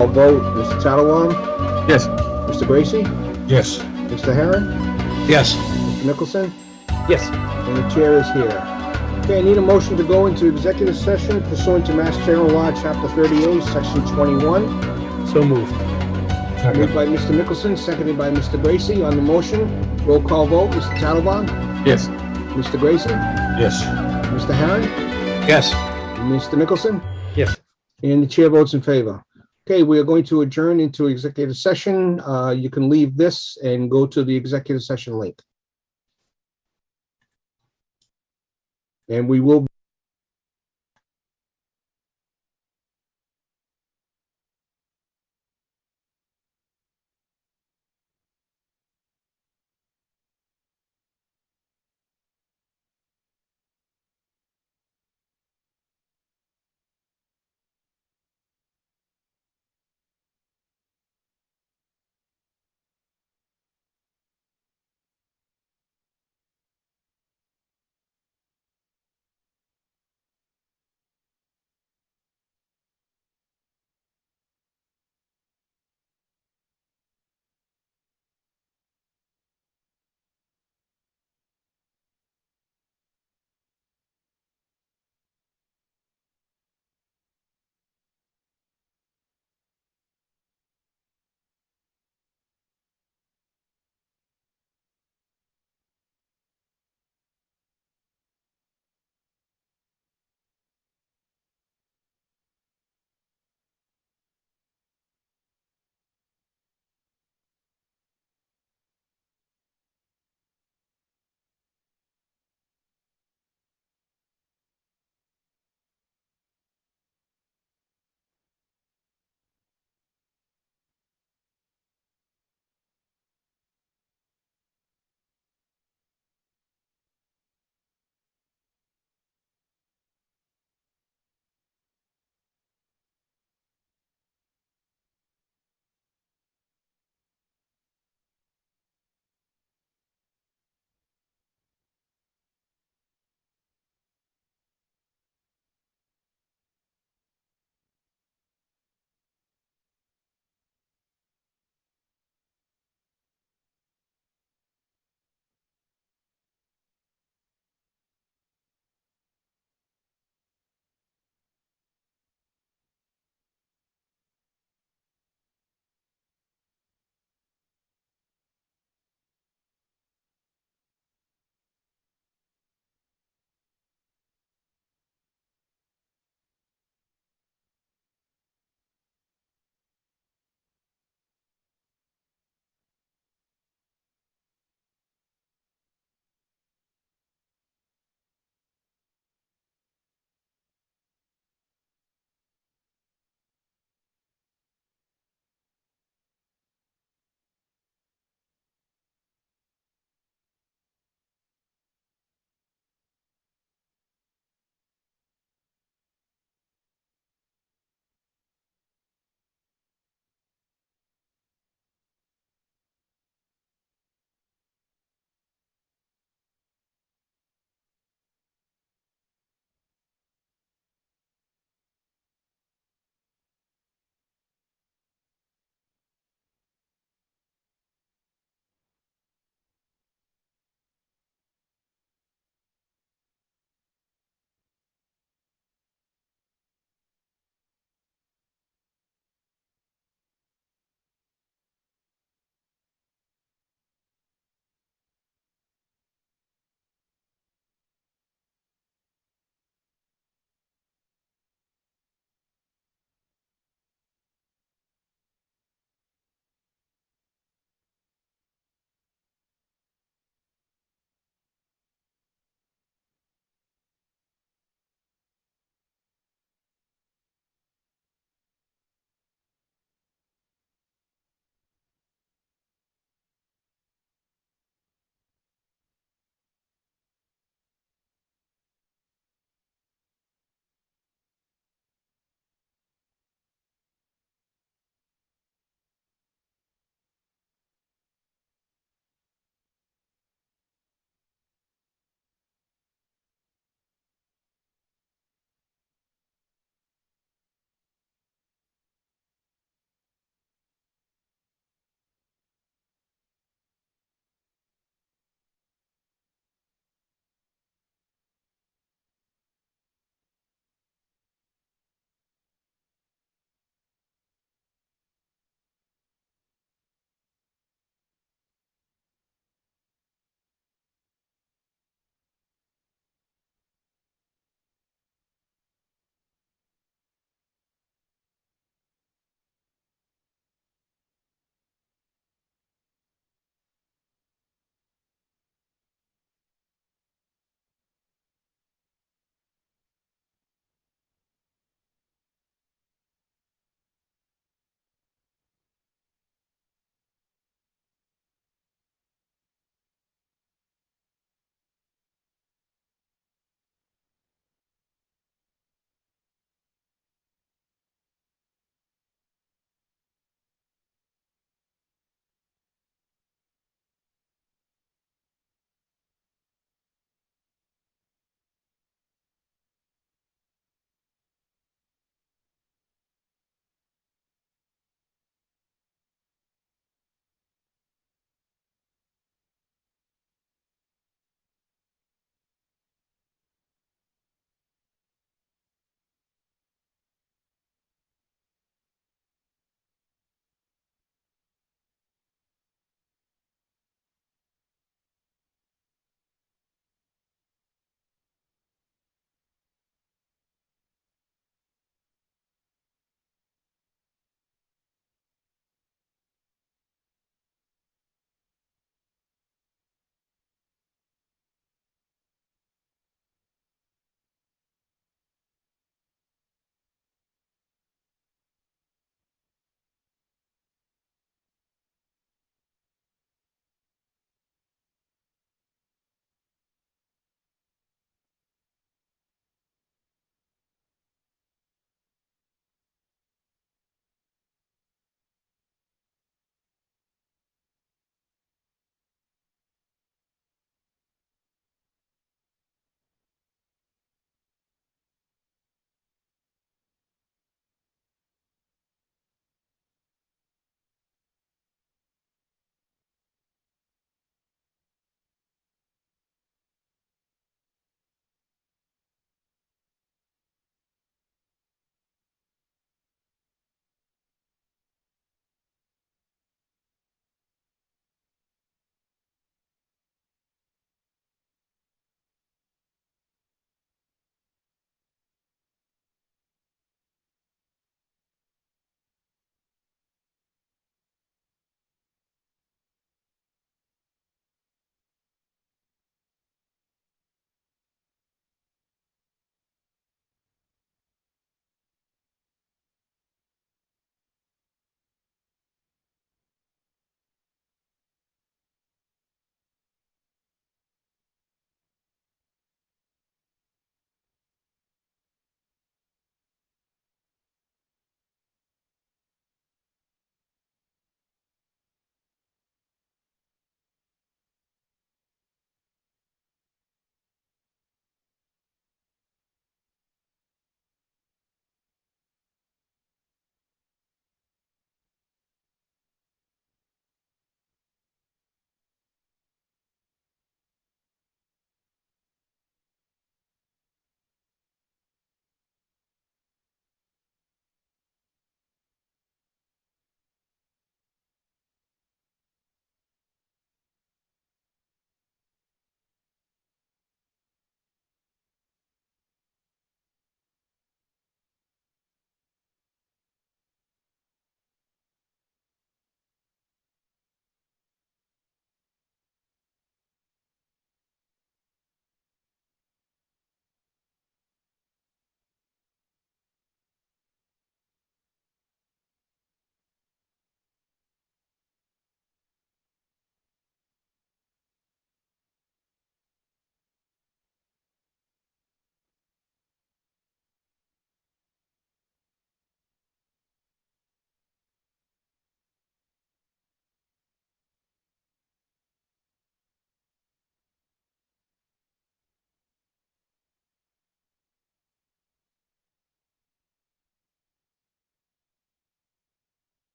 I'll vote. Mr. Tattelbaum, Yes. Mr. Gracie, Yes. Mr. Herron, Yes. Mr. Mickelson, Yes. and the chair is here. Okay, I need a motion to go into executive session pursuant to Mass General Law, Chapter 38, Section 21. So moved. Moved by Mr. Mickelson, seconded by Mr. Gracie. On the motion, roll call vote. Mr. Tattelbaum, Yes. Mr. Gracie, Yes. Mr. Herron, Yes. Mr. Mickelson, Yes. and the chair votes in favor. Okay, we are going to adjourn into executive session. You can leave this and go to the executive session link. And we will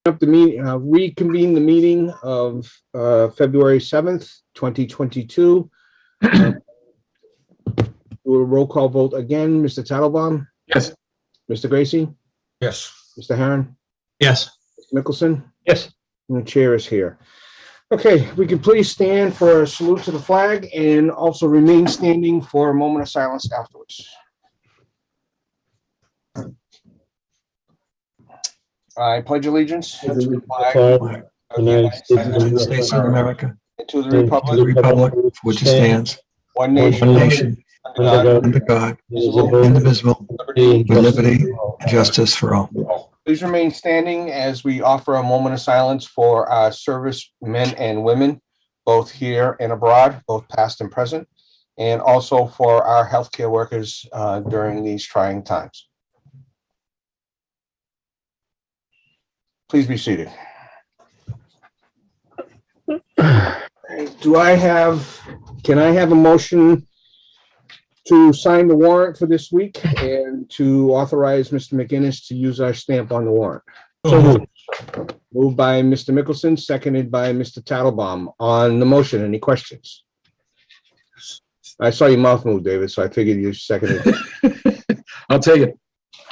Up the meeting, reconvene the meeting of February 7th, 2022. Do a roll call vote again. Mr. Tattlebaum, Yes. Mr. Gracie, Yes. Mr. Herron, Yes. Mr. Mickelson, Yes. and the chair is here. Okay, we can please stand for a salute to the flag and also remain standing for a moment of silence afterwards. I pledge allegiance to the flag of the United States of America. and to the And to the republic, republic for which it stands, one one nation, nation, under God, indivisible, with liberty and justice for all. Please remain standing as we offer a moment of silence for our servicemen and women, both here and abroad, both past and present, and also for our healthcare workers during these trying times. Please be seated. Can I have a motion to sign the warrant for this week and to authorize Mr. McGinnis to use our stamp on the warrant? So moved. Moved by Mr. Mickelson, seconded by Mr. Tattlebaum. On the motion, any questions? I saw your mouth move, David, so I figured you seconded. I'll take it.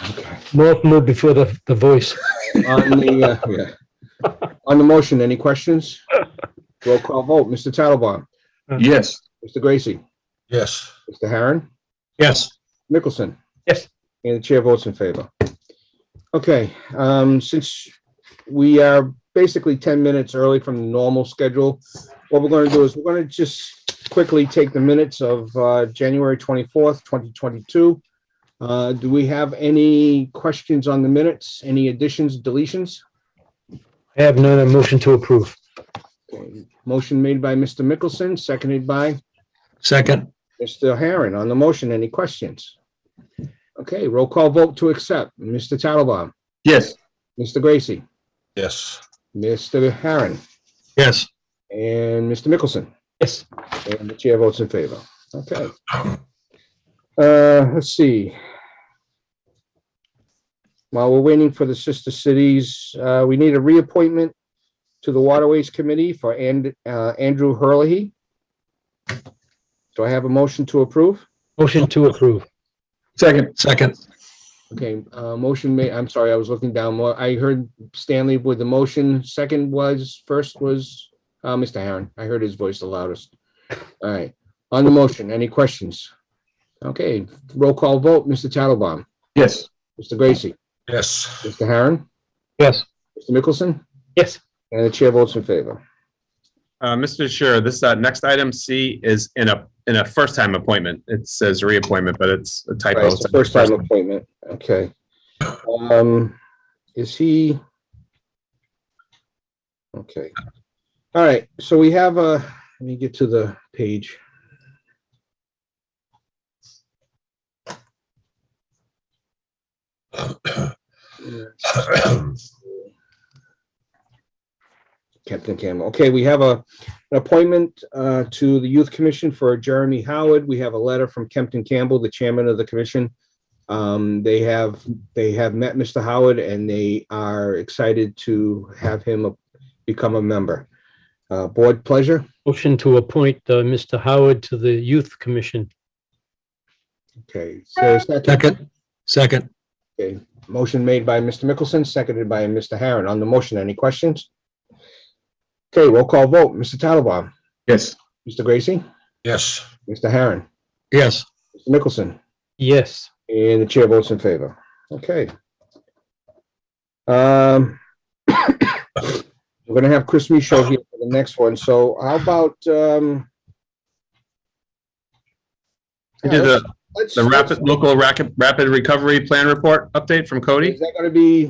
Okay. Mouth move before the voice. On the motion, any questions? Roll call vote. Mr. Tattlebaum, Yes. Mr. Gracie, Yes. Mr. Herron, Yes. Mickelson. Yes. And the chair votes in favor. Okay, since we are basically 10 minutes early from the normal schedule, what we're going to do is we're going to just quickly take the minutes of January 24th, 2022. Do we have any questions on the minutes? Any additions, deletions? I have none. A motion to approve. Okay. Motion made by Mr. Mickelson, seconded by Second. Mr. Herron. On the motion, any questions? Okay, roll call vote to accept. Mr. Tattlebaum, Yes. Mr. Gracie, Yes. Mr. Herron, Yes. and Mr. Mickelson. Yes. And the chair votes in favor. Okay. Let's see. While we're waiting for the sister cities, we need a reappointment to the Waterways Committee for Andrew Hurley. Do I have a motion to approve? Motion to approve. Second. Second. Okay, motion made, I'm sorry, I was looking down more. I heard Stanley with the motion. First was Mr. Herron. I heard his voice the loudest. All right, on the motion, any questions? Okay, roll call vote. Mr. Tattlebaum, Yes. Mr. Gracie, Yes. Mr. Herron, Yes. Mr. Mickelson, Yes. and the chair votes in favor. Mr. Chair, this next item C is in a first-time appointment. It says reappointment, but it's a typo. Right, it's the first time appointment. Okay. Is he? Okay. All right, so we have let me get to the page. Captain Campbell. Okay, we have an appointment to the Youth Commission for Jeremy Howard. We have a letter from Captain Campbell, the chairman of the commission. They have met Mr. Howard and they are excited to have him become a member. Board pleasure. Motion to appoint Mr. Howard to the Youth Commission. Okay. So Second. Second. Okay. Motion made by Mr. Mickelson, seconded by Mr. Herron. On the motion, any questions? Okay, roll call vote. Mr. Tattlebaum, Yes. Mr. Gracie, Yes. Mr. Herron, Yes. Mr. Mickelson, Yes. and the chair votes in favor. Okay. We're going to have Chris Michaud here for the next one. So how about The rapid recovery plan report update from Cody. Is that going to be,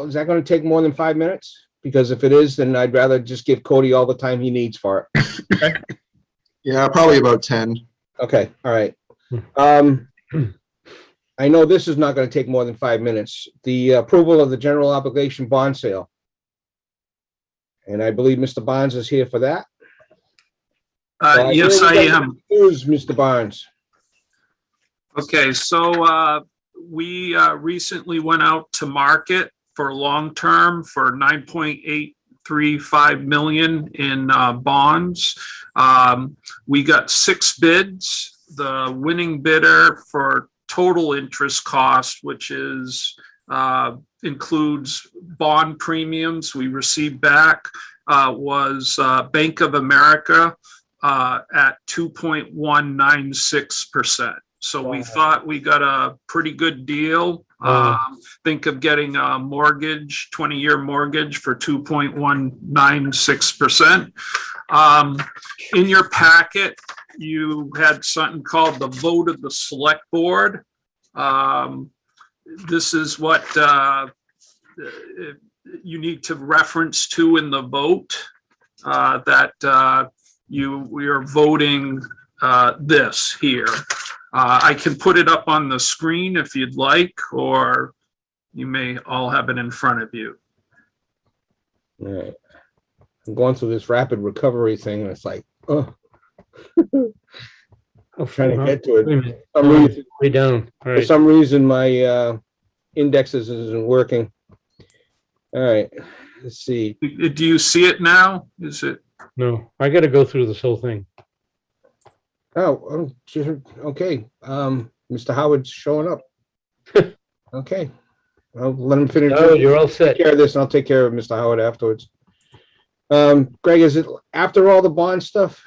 is that going to take more than 5 minutes? Because if it is, then I'd rather just give Cody all the time he needs for it. Okay. Yeah, probably about 10. Okay, all right. I know this is not going to take more than 5 minutes. The approval of the general obligation bond sale. And I believe Mr. Barnes is here for that. Yes, I am. Who's Mr. Barnes? Okay, so we recently went out to market for long-term for 9.835 million in bonds. We got 6 bids. The winning bidder for total interest cost, which is includes bond premiums we received back, was Bank of America at 2.196%. So we thought we got a pretty good deal. Think of getting a mortgage, 20-year mortgage for 2.196%. In your packet, you had something called the vote of the select board. This is what you need to reference to in the vote, that we are voting this here. I can put it up on the screen if you'd like, or you may all have it in front of you. All right. I'm going through this rapid recovery thing, and it's like, oh. I'm trying to get to it. Wait a minute. For some reason, Way down. All for right. some reason, my indexes isn't working. All right, let's see. Do you see it now? Is it? No, I got to go through this whole thing. Oh, okay. Mr. Howard's showing up. Okay. I'll let him finish. Oh, you're all set. Take care of this, and I'll take care of Mr. Howard afterwards. Greg, is it after all the bond stuff?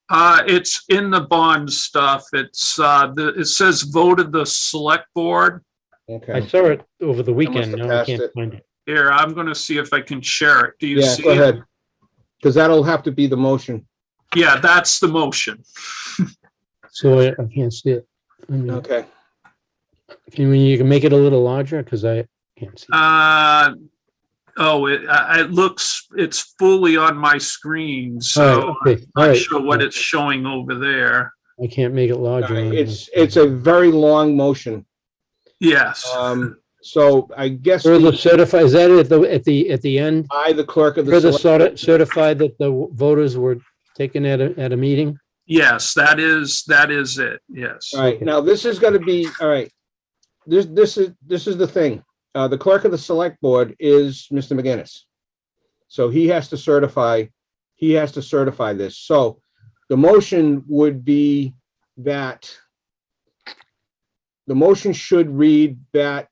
It's in the bond stuff. It's it says voted the select board. Okay. I saw it over the weekend. have Now I passed can't it. find it. Here, I'm going to see if I can share it. Do you Yeah, see go it? ahead. Because that'll have to be the motion. Yeah, that's the motion. So I can't see it. Okay. You can make it a little larger because I can't see it. It looks, it's fully on my screen, so Okay. All I'm not right. sure what it's showing over there. I can't make it larger. All right, it's a very long motion. Yes. So I guess Further certify, is that at the end? I, the clerk of the Further select- certified that the voters were taken at a meeting? Yes, that is it. Yes. All right, now this is going to be, all right. This is the thing. The clerk of the select board is Mr. McGinnis. So he has to certify this. So the motion would be that the motion should read that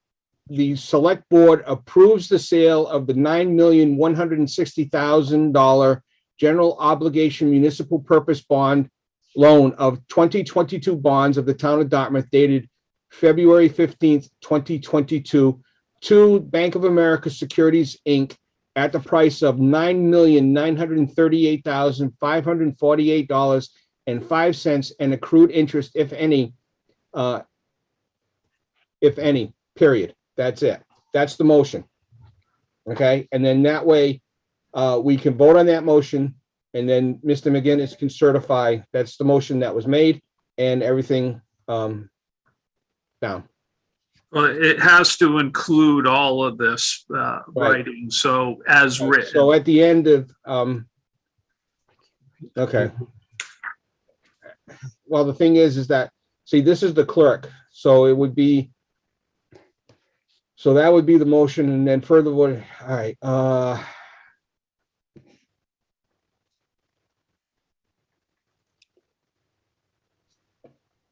the select board approves the sale of the $9,160,000 general obligation municipal purpose bond loan of 2022 bonds of the town of Dartmouth dated February 15th, 2022 to Bank of America Securities, Inc. at the price of $9,938,548.05 and accrued interest, if any, period. That's it. That's the motion. Okay, and then that way we can vote on that motion, and then Mr. McGinnis can certify that's the motion that was made and everything down. Well, it has to include all of this writing, so as written. So at the end of, okay. Well, the thing is that, see, this is the clerk, so it would be, so that would be the motion, and then further, all right, all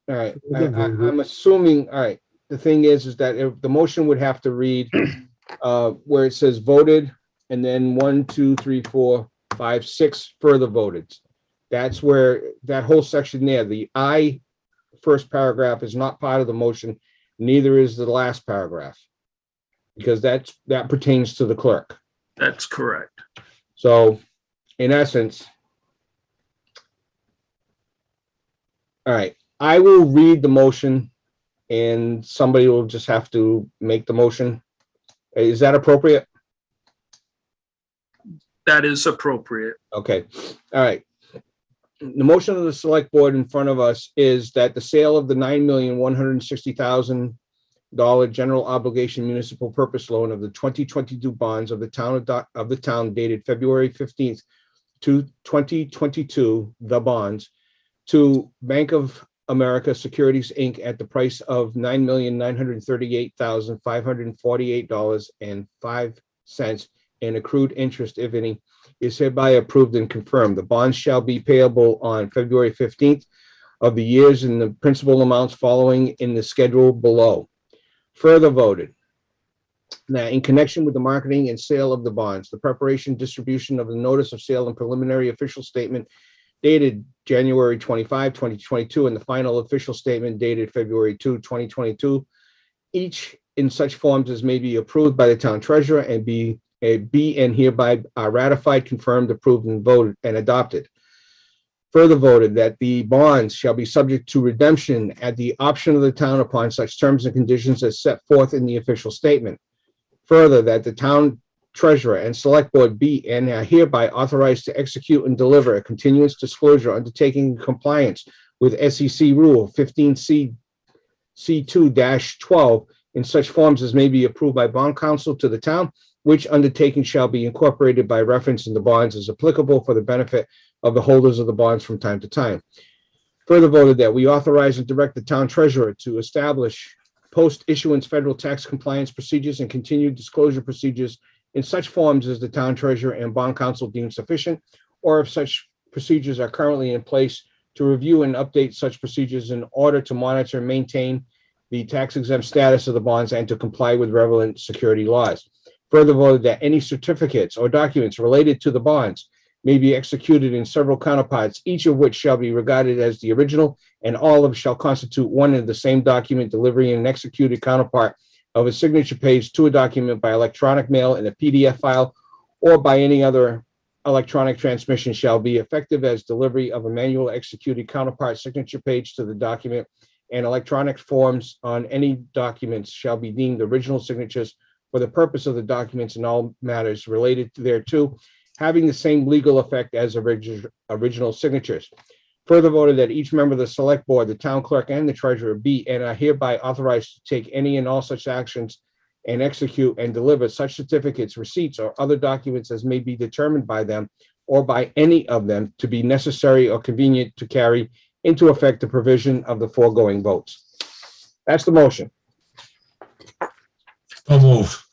right, I'm assuming, all right, the thing is that if the motion would have to read where it says voted, and then 1, 2, 3, 4, 5, 6 further voted. That's where that whole section there, the I first paragraph is not part of the motion, neither is the last paragraph, because that pertains to the clerk. That's correct. So in essence, all right, I will read the motion and somebody will just have to make the motion. Is that appropriate? That is appropriate. Okay, all right. The motion of the select board in front of us is that the sale of the $9,160,000 general obligation municipal purpose loan of the 2022 bonds of the town dated February 15th to 2022, the bonds, to Bank of America Securities, Inc. at the price of $9,938,548.05 and accrued interest, if any, is hereby approved and confirmed. The bonds shall be payable on February 15th of the years in the principal amounts following in the schedule below. Further voted that in connection with the marketing and sale of the bonds, the preparation, distribution of the notice of sale and preliminary official statement dated January 25, 2022, and the final official statement dated February 2, 2022, each in such forms as may be approved by the town treasurer and be and hereby are ratified, confirmed, approved, and voted and adopted. Further voted that the bonds shall be subject to redemption at the option of the town upon such terms and conditions as set forth in the official statement. Further, that the town treasurer and select board be and are hereby authorized to execute and deliver a continuous disclosure undertaking in compliance with SEC Rule 15C C2-12 in such forms as may be approved by bond counsel to the town, which undertaking shall be incorporated by reference in the bonds as applicable for the benefit of the holders of the bonds from time to time. Further voted that we authorize and direct the town treasurer to establish post-issuance federal tax compliance procedures and continued disclosure procedures in such forms as the town treasurer and bond counsel deem sufficient, or if such procedures are currently in place, to review and update such procedures in order to monitor and maintain the tax-exempt status of the bonds and to comply with relevant security laws. Further voted that any certificates or documents related to the bonds may be executed in several counterparts, each of which shall be regarded as the original, and all of shall constitute one and the same document, delivering an executed counterpart of a signature page to a document by electronic mail in a PDF file or by any other electronic transmission shall be effective as delivery of a manual executed counterpart signature page to the document, and electronic forms on any documents shall be deemed original signatures for the purpose of the documents in all matters related thereto, having the same legal effect as original signatures. Further voted that each member of the select board, the town clerk, and the treasurer be and are hereby authorized to take any and all such actions and execute and deliver such certificates, receipts, or other documents as may be determined by them or by any of them to be necessary or convenient to carry into effect the provision of the foregoing votes. That's the motion. So move.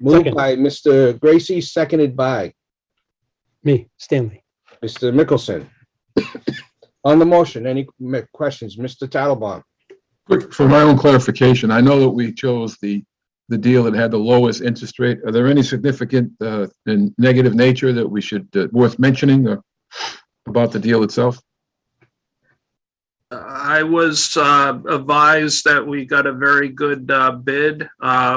Moved Second. by Mr. Gracie, seconded by Me, Stanley. Mr. Mickelson. On the motion, any questions? Mr. Tattlebaum? Quick, for my own clarification, I know that we chose the deal that had the lowest interest rate. Are there any significant and negative nature that we should, worth mentioning about the deal itself? I was advised that we got a very good bid.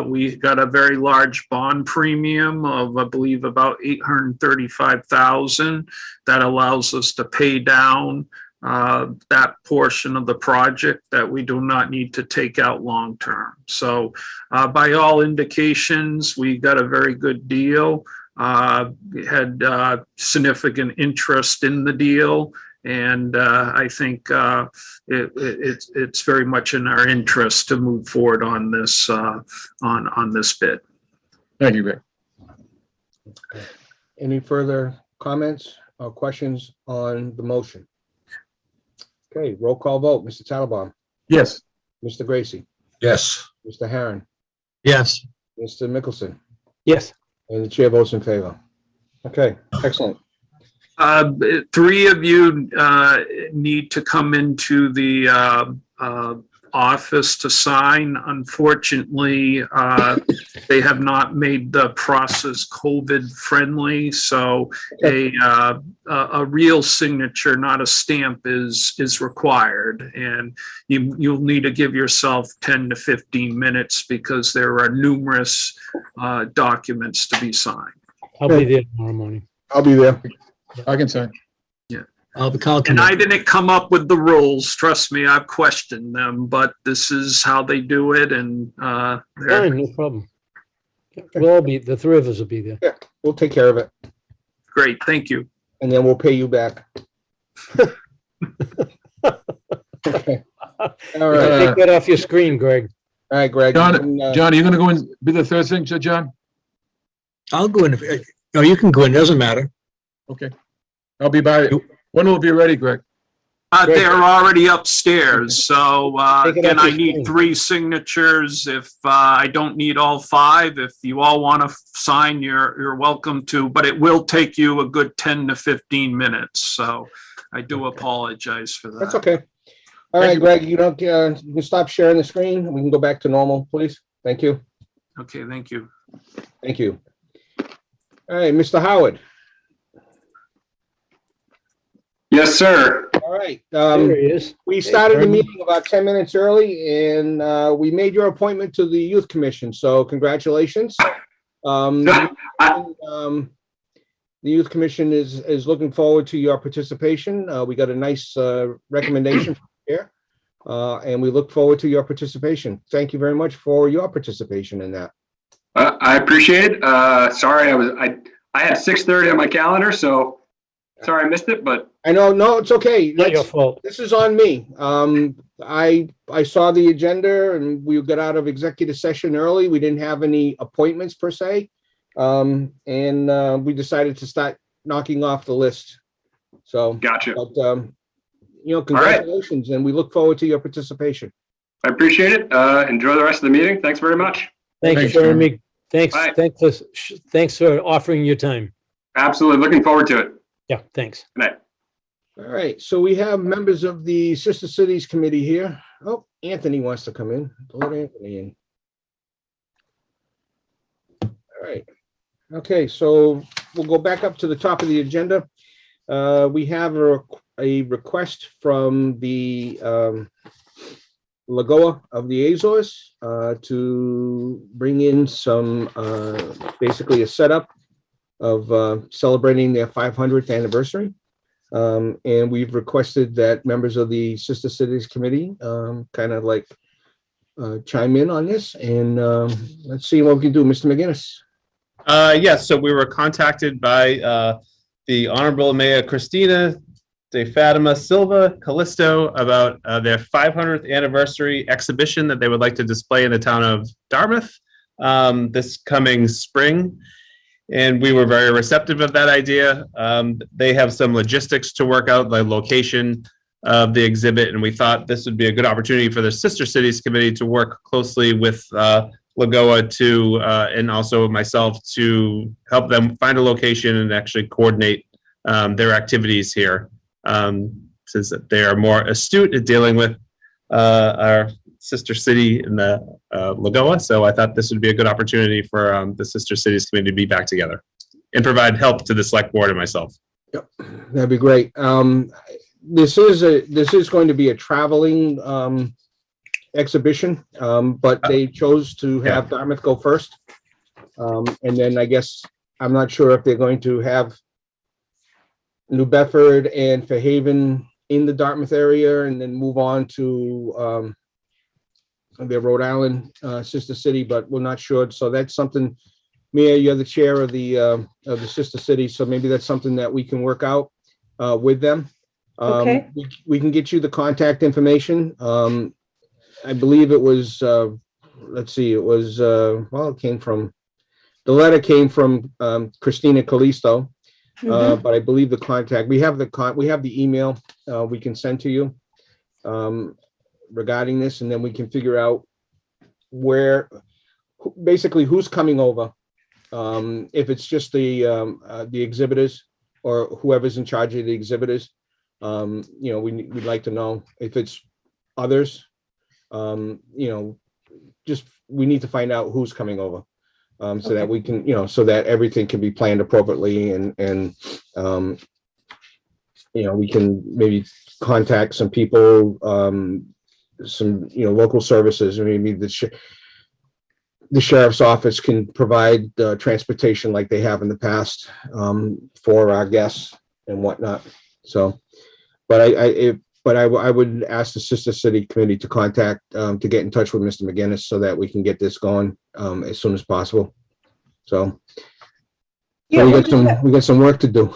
We got a very large bond premium of, I believe, about $835,000. That allows us to pay down that portion of the project that we do not need to take out long term. So by all indications, we got a very good deal. We had significant interest in the deal. And I think it's very much in our interest to move forward on this on this bid. Thank you, Greg. Any further comments or questions on the motion? Okay, roll call vote. Mr. Tattlebaum, Yes. Mr. Gracie, Yes. Mr. Herron, Yes. Mr. Mickelson, Yes. and the chair votes in favor. Okay, excellent. Three of you need to come into the office to sign. Unfortunately, they have not made the process COVID friendly, so a real signature, not a stamp, is required, and you'll need to give yourself 10 to 15 minutes because there are numerous documents to be signed. I'll be there tomorrow morning. I'll be there. I can sign. And I didn't come up with the rules. Trust me, I've questioned them, but this is how they do it, and they're Fine, no problem. We'll all be, the three of us will be there. Yeah, we'll take care of it, great. Thank you. and then we'll pay you back. Okay. All right, Take that off your screen, Greg. all right, Greg. John, you can, John, are you gonna go and be the third signature, John? I'll go in. No, you can go in. Doesn't matter. Okay. I'll be by. When will it be ready, Greg? They're already upstairs, so Take it again, off I your need screen. 3 signatures. If I don't need all 5, if you all want to sign, you're welcome to, but it will take you a good 10 to 15 minutes, so I do apologize for that. That's okay. All right, Greg, you can stop sharing the screen. We can go back to normal, please. Thank you. Okay, thank you. Thank you. All right, Mr. Howard. Yes, sir. All right. There he is. We started the Ernie. meeting about 10 minutes early, and we made your appointment to the Youth Commission, so congratulations. The Youth Commission is looking forward to your participation. We got a nice recommendation from here, and we look forward to your participation. Thank you very much for your participation in that. I appreciate it. Sorry, I had 6:30 on my calendar, so sorry I missed it, but I know, no, it's okay. Not your fault. This is on me. I saw the agenda and we got out of executive session early. We didn't have any appointments per se. And we decided to start knocking off the list. So, gotcha. but, congratulations, and we look forward to your participation. I appreciate it. Enjoy the rest of the meeting. Thanks very much. Thank you, Thanks, Jeremy. Jeremy. Thanks, Bye. thanks for offering your time. Absolutely. Looking forward to it. Yeah, thanks. Good night. All right, so we have members of the Sister Cities Committee here. Oh, Anthony wants to come in. Let Anthony in. All right. Okay, so we'll go back up to the top of the agenda. We have a request from the Lagoa of the Azores to bring in some, basically a setup of celebrating their 500th anniversary. And we've requested that members of the Sister Cities Committee kind of like chime in on this, and let's see what we can do. Mr. McGinnis. Yes, so we were contacted by the Honorable Mayor Christina de Fatima Silva Callisto about their 500th anniversary exhibition that they would like to display in the town of Dartmouth this coming spring. And we were very receptive of that idea. They have some logistics to work out, the location of the exhibit, and we thought this would be a good opportunity for the Sister Cities Committee to work closely with Lagoa and also myself to help them find a location and actually coordinate their activities here, since they are more astute at dealing with our sister city in the Lagoa. So I thought this would be a good opportunity for the Sister Cities Committee to be back together and provide help to the select board and myself. Yep, that'd be great. This is going to be a traveling exhibition, but they chose to have Dartmouth go first. And then I guess, I'm not sure if they're going to have New Bedford and Fairhaven in the Dartmouth area and then move on to their Rhode Island sister city, but we're not sure. So that's something, Mia, you're the chair of the sister city, so maybe that's something that we can work out with them. Okay. We can get you the contact information. I believe it was, let's see, it was, well, it came from, the letter came from Christina Callisto, but I believe the contact, we have the email we can send to you regarding this, and then we can figure out basically who's coming over. If it's just the exhibitors or whoever's in charge of the exhibitors, we'd like to know. If it's others, just we need to find out who's coming over, so that we can, so that everything can be planned appropriately, and we can maybe contact some people, some local services, or maybe the sheriff's office can provide transportation like they have in the past for our guests and whatnot. So, but I would ask the Sister City Committee to contact, to get in touch with Mr. McGinnis so that we can get this going as soon as possible. So, Yeah, we got some work to do.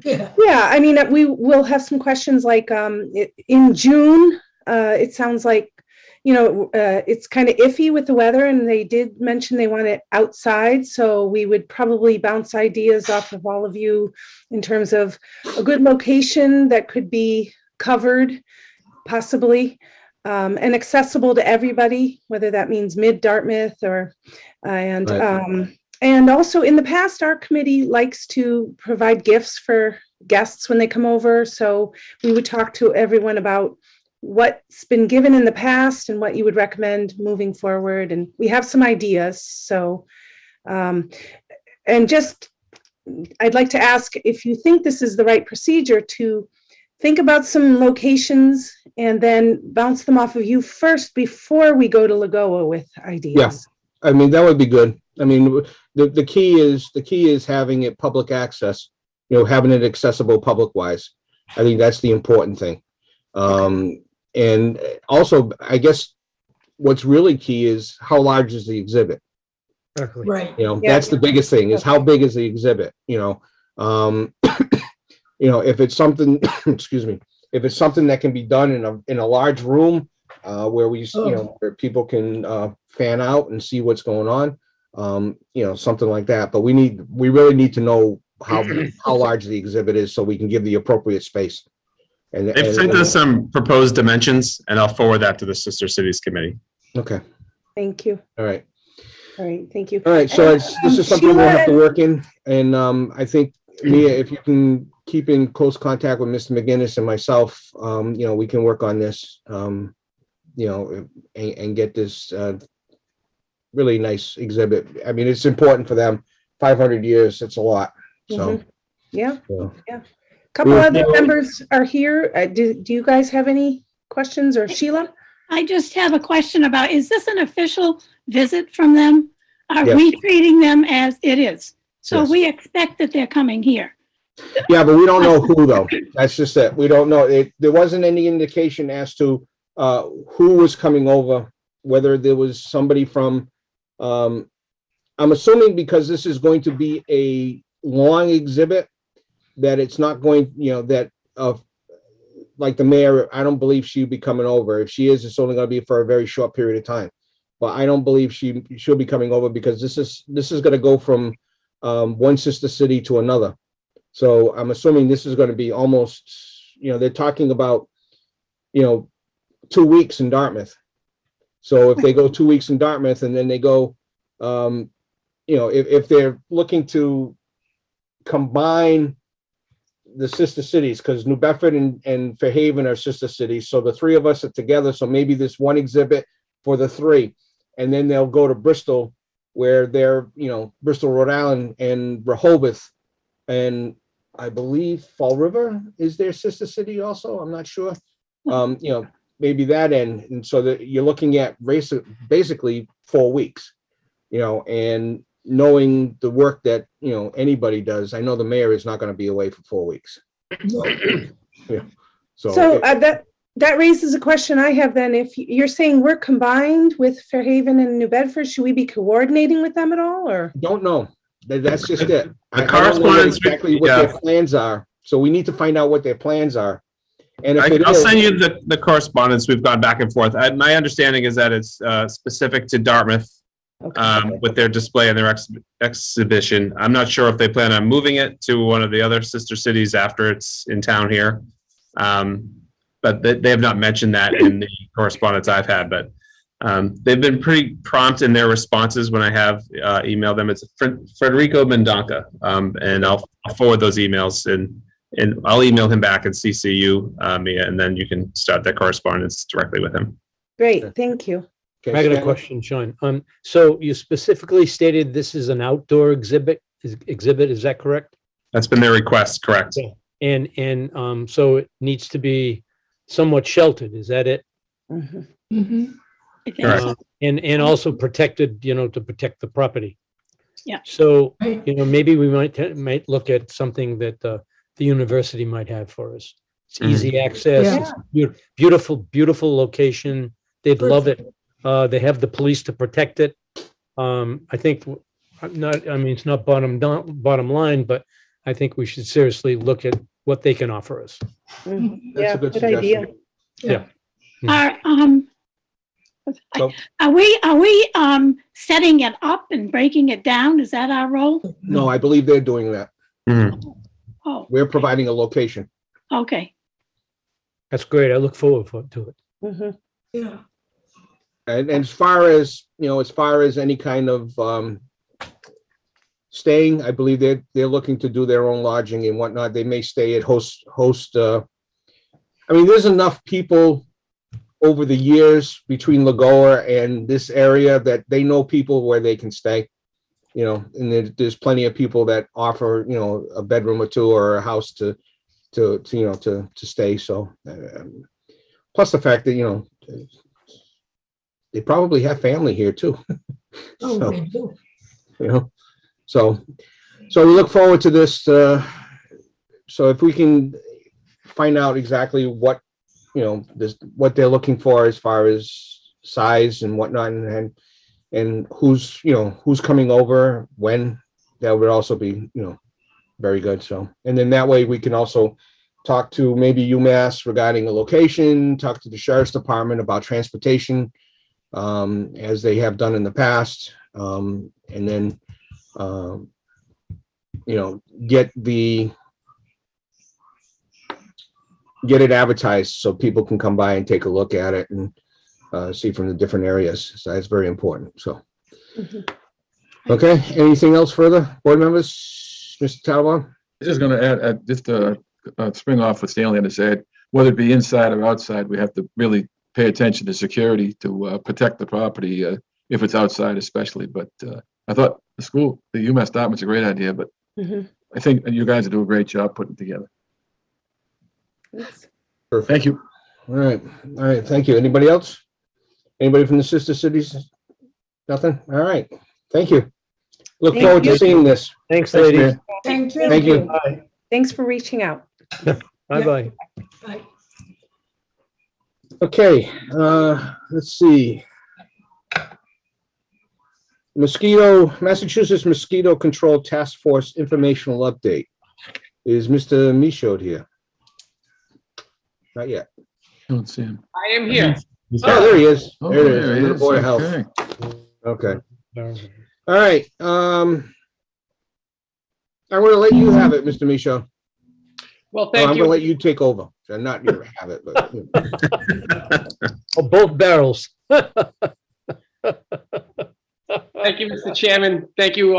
yeah. I mean, we will have some questions like in June. It sounds like, it's kind of iffy with the weather, and they did mention they want it outside. So we would probably bounce ideas off of all of you in terms of a good location that could be covered, possibly, and accessible to everybody, whether that means mid-Dartmouth or, and also in the past, our committee likes to provide gifts for guests when they come over. So we would talk to everyone about what's been given in the past and what you would recommend moving forward. And we have some ideas. So, and just, I'd like to ask if you think this is the right procedure to think about some locations and then bounce them off of you first before we go to Lagoa with ideas. Yeah. I mean, that would be good. I mean, the key is having it public access, having it accessible public wise. I think that's the important thing. And also, I guess what's really key is how large is the exhibit? Right. That's the biggest thing, is how big is the exhibit, if it's something, excuse me, if it's something that can be done in a large room, where where people can fan out and see what's going on, something like that. But we really need to know how large the exhibit is so we can give the appropriate space. And they've sent us some proposed dimensions, and I'll forward that to the Sister Cities Committee. Okay. Thank you. All right. All right. Thank you. All right. So this is something we'll have to work in. And I think, Mia, if you can keep in close contact with Mr. McGinnis and myself, we can work on this, and get this really nice exhibit. I mean, it's important for them. 500 years, it's a lot. So, yeah. Couple other members are here. Do you guys have any questions, or Sheila? I just have a question about, is this an official visit from them? Are Yes. we treating them as it is? So Yes. we expect that they're coming here. Yeah, but we don't know who, though. That's just it. We don't know. There wasn't any indication as to who was coming over, whether there was somebody from, I'm assuming because this is going to be a long exhibit, that it's not going, like the mayor, I don't believe she'll be coming over. If she is, it's only going to be for a very short period of time. But I don't believe she'll be coming over, because this is going to go from one sister city to another. So I'm assuming this is going to be almost, they're talking about, 2 weeks in Dartmouth. So if they go 2 weeks in Dartmouth and then they go, if they're looking to combine the sister cities, because New Bedford and Fairhaven are sister cities. So the three of us are together. So maybe this one exhibit for the three, and then they'll go to Bristol, where they're, Bristol, Rhode Island, and Rehoboth, and I believe Fall River is their sister city also. I'm not sure. Maybe that end. And so that you're looking at basically 4 weeks, and knowing the work that, anybody does. I know the mayor is not going to be away for 4 weeks. So, yeah. So that raises a question I have then. If you're saying we're combined with Fairhaven and New Bedford, should we be coordinating with them at all, or? Don't know. That's just it. I don't know correspondence exactly what their plans are. So we need to find out what their plans are. And if I'll send you the correspondence. We've gone back and forth. My understanding is that it's specific to Dartmouth, with their display and their exhibition. I'm not sure if they plan on moving it to one of the other sister cities after it's in town here. But they have not mentioned that in the correspondence I've had, but they've been pretty prompt in their responses when I have emailed them. It's Federico Mendonca, and I'll forward those emails, and I'll email him back and CC you, Mia, and then you can start that correspondence directly with him. Great, thank you. I got a question, Sean. So you specifically stated this is an outdoor exhibit, is that correct? That's been their request, correct? Yeah. And so it needs to be somewhat sheltered, is that it? Correct. And also protected, to protect the property. Yeah. So, maybe we might look at something that the university might have for us. It's easy access, it's beautiful location. They'd love it. They have the police to protect it. I think it's not bottom line, but I think we should seriously look at what they can offer us. That's a good idea. Yeah. Are we setting it up and breaking it down? Is that our role? No, I believe they're doing that. Mhm. Oh, We're providing a location. okay. That's great. I look forward to it. Mhm. Yeah. And as far as, as far as any kind of, staying, I believe they're looking to do their own lodging and whatnot. They may stay at host, I mean, there's enough people over the years between Lagoa and this area that they know people where they can stay, and there's plenty of people that offer, a bedroom or two or a house to stay. So, plus the fact that, they probably have family here too. Oh, So, they do. So we look forward to this. So if we can find out exactly what, what they're looking for as far as size and whatnot, and who's coming over, when, that would also be, very good. So, and then that way we can also talk to maybe UMass regarding a location, talk to the sheriff's department about transportation, as they have done in the past. And then, get it advertised so people can come by and take a look at it and see from the different areas. So that's very important. So, okay. Anything else further, board members? Mr. Talbot? I'm just going to add just spring off what Stanley had said. Whether it be inside or outside, we have to really pay attention to security to protect the property if it's outside, especially. But I thought the UMass Dartmouth's a great idea, but I think you guys do a great job putting it together. Perfect. Thank you. All right. Thank you. Anybody else? Anybody from the sister cities? Nothing? All right. Thank you. Look Thank forward you. to seeing this. Thanks, ladies. Mayor. Thank you. Thank you. Thanks for reaching out. Bye-bye. Bye. Okay, let's see. Massachusetts Mosquito Control Task Force informational update. Is Mr. Michaud here? Not yet. I don't see him. I am here. Oh, there he is. Oh, There it there is. he Under the is. Board of Health. Okay. Okay. All right. I'm going to let you have it, Mr. Michaud. Well, I'm thank going to you. let you take over. So not you have it, but. Oh, both barrels. Thank you, Mr. Chairman. Thank you,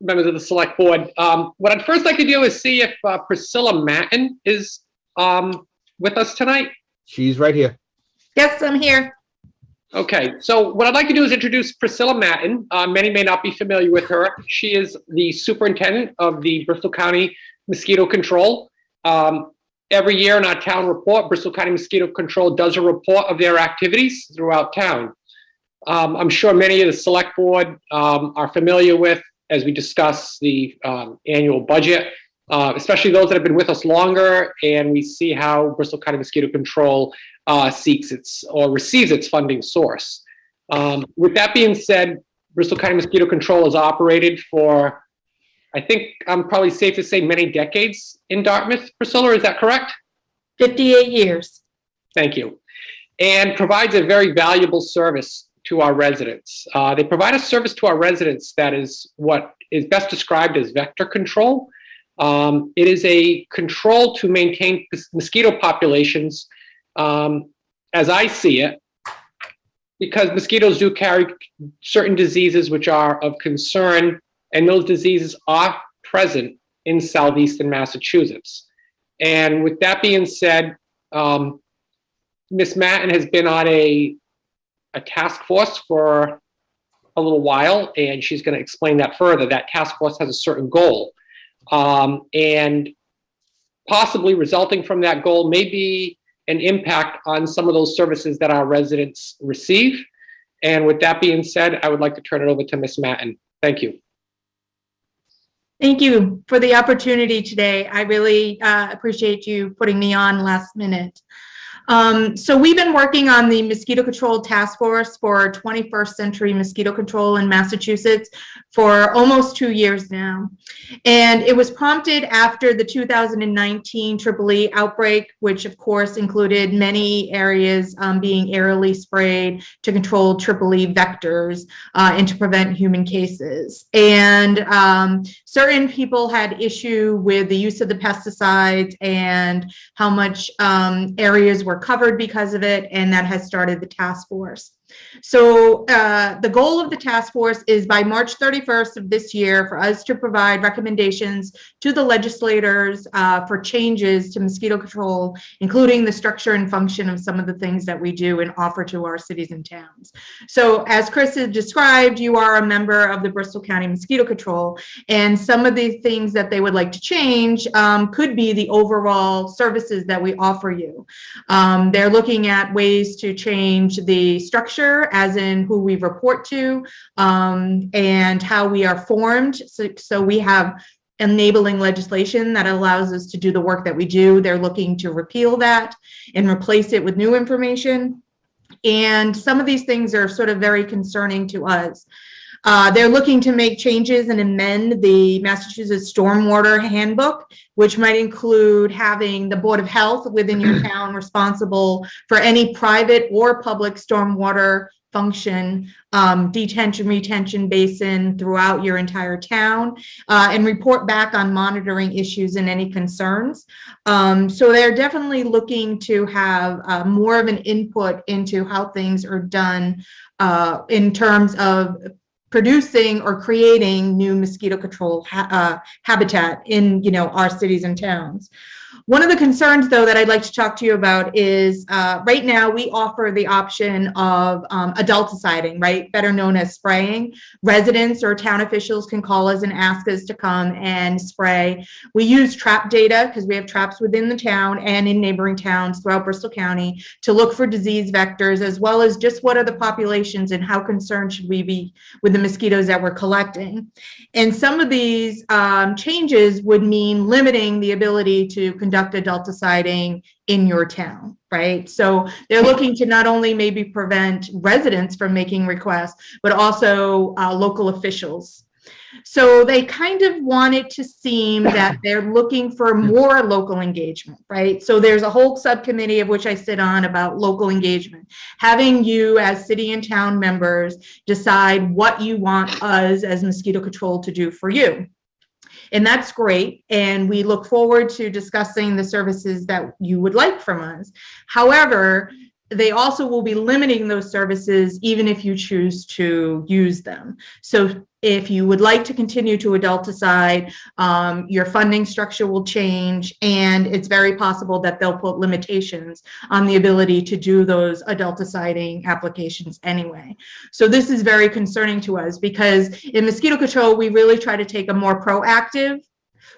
members of the Select Board. What I'd first like to do is see if Priscilla Matten is with us tonight. She's right here. Yes, I'm here. Okay, so what I'd like to do is introduce Priscilla Matten. Many may not be familiar with her. She is the superintendent of the Bristol County Mosquito Control. Every year in our town report, Bristol County Mosquito Control does a report of their activities throughout town. I'm sure many of the Select Board are familiar with as we discuss the annual budget, especially those that have been with us longer, and we see how Bristol County Mosquito Control seeks or receives its funding source. With that being said, Bristol County Mosquito Control has operated for, I think I'm probably safe to say, many decades in Dartmouth. Priscilla, is that correct? 58 years. Thank you. And provides a very valuable service to our residents. They provide a service to our residents that is what is best described as vector control. It is a control to maintain mosquito populations, as I see it, because mosquitoes do carry certain diseases which are of concern, and those diseases are present in southeastern Massachusetts. And with that being said, Ms. Matten has been on a task force for a little while, and she's going to explain that further. That task force has a certain goal, and possibly resulting from that goal may be an impact on some of those services that our residents receive. And with that being said, I would like to turn it over to Ms. Matten. Thank you. Thank you for the opportunity today. I really appreciate you putting me on last minute. So we've been working on the Mosquito Control Task Force for 21st Century Mosquito Control in Massachusetts for almost 2 years now. And it was prompted after the 2019 EEE outbreak, which of course included many areas being aerially sprayed to control EEE vectors and to prevent human cases. And certain people had issue with the use of the pesticides and how much areas were covered because of it, and that has started the task force. So the goal of the task force is by March 31st of this year for us to provide recommendations to the legislators for changes to mosquito control, including the structure and function of some of the things that we do and offer to our cities and towns. So as Chris has described, you are a member of the Bristol County Mosquito Control, and some of the things that they would like to change could be the overall services that we offer you. They're looking at ways to change the structure, as in who we report to, and how we are formed. So we have enabling legislation that allows us to do the work that we do. They're looking to repeal that and replace it with new information. And some of these things are sort of very concerning to us. They're looking to make changes and amend the Massachusetts Stormwater Handbook, which might include having the Board of Health within your town responsible for any private or public stormwater function, detention, retention basin throughout your entire town, and report back on monitoring issues and any concerns. So they're definitely looking to have more of an input into how things are done in terms of producing or creating new mosquito control habitat in, our cities and towns. One of the concerns, though, that I'd like to talk to you about is right now we offer the option of adulticiding, right? Better known as spraying. Residents or town officials can call us and ask us to come and spray. We use trap data because we have traps within the town and in neighboring towns throughout Bristol County to look for disease vectors, as well as just what are the populations and how concerned should we be with the mosquitoes that we're collecting. And some of these changes would mean limiting the ability to conduct adulticiding in your town, right? So they're looking to not only maybe prevent residents from making requests, but also local officials. So they kind of want it to seem that they're looking for more local engagement, right? So there's a whole subcommittee of which I sit on about local engagement, having you as city and town members decide what you want us as mosquito control to do for you. And that's great. And we look forward to discussing the services that you would like from us. However, they also will be limiting those services even if you choose to use them. So if you would like to continue to adulticide, your funding structure will change, and it's very possible that they'll put limitations on the ability to do those adulticiding applications anyway. So this is very concerning to us because in mosquito control, we really try to take a more proactive,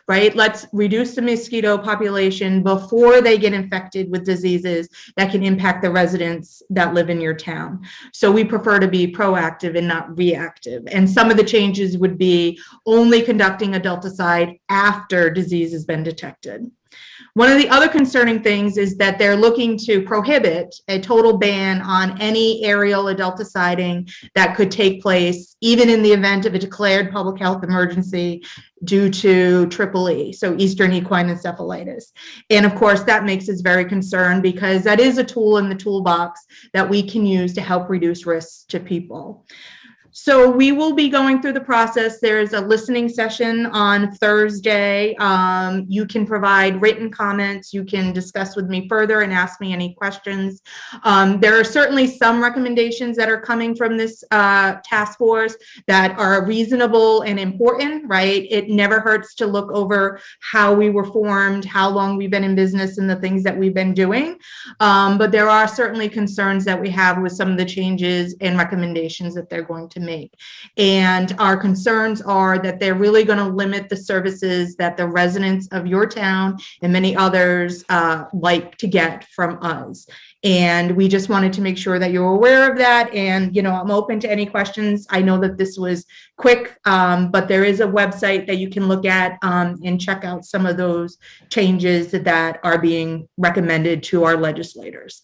right? Let's reduce the mosquito population before they get infected with diseases that can impact the residents that live in your town. So we prefer to be proactive and not reactive. And some of the changes would be only conducting adulticide after disease has been detected. One of the other concerning things is that they're looking to prohibit a total ban on any aerial adulticiding that could take place, even in the event of a declared public health emergency due to EEE, so Eastern equine encephalitis. And of course, that makes us very concerned because that is a tool in the toolbox that we can use to help reduce risks to people. So we will be going through the process. There's a listening session on Thursday. You can provide written comments. You can discuss with me further and ask me any questions. There are certainly some recommendations that are coming from this task force that are reasonable and important, right? It never hurts to look over how we were formed, how long we've been in business, and the things that we've been doing. But there are certainly concerns that we have with some of the changes and recommendations that they're going to make. make. And our concerns are that they're really going to limit the services that the residents of your town and many others like to get from us. And we just wanted to make sure that you're aware of that. And, you know, I'm open to any questions. I know that this was quick, but there is a website that you can look at and check out some of those changes that are being recommended to our legislators.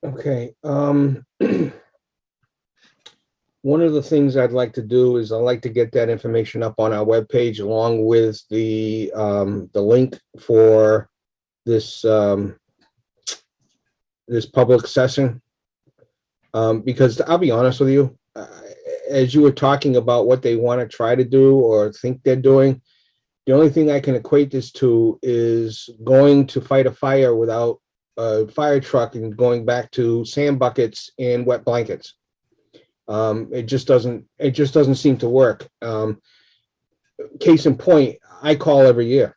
Okay. One of the things I'd like to do is I'd like to get that information up on our webpage along with the link for this this public session, because I'll be honest with you, as you were talking about what they want to try to do or think they're doing, the only thing I can equate this to is going to fight a fire without a fire truck and going back to sand buckets and wet blankets. It just doesn't seem to work. Case in point, I call every year.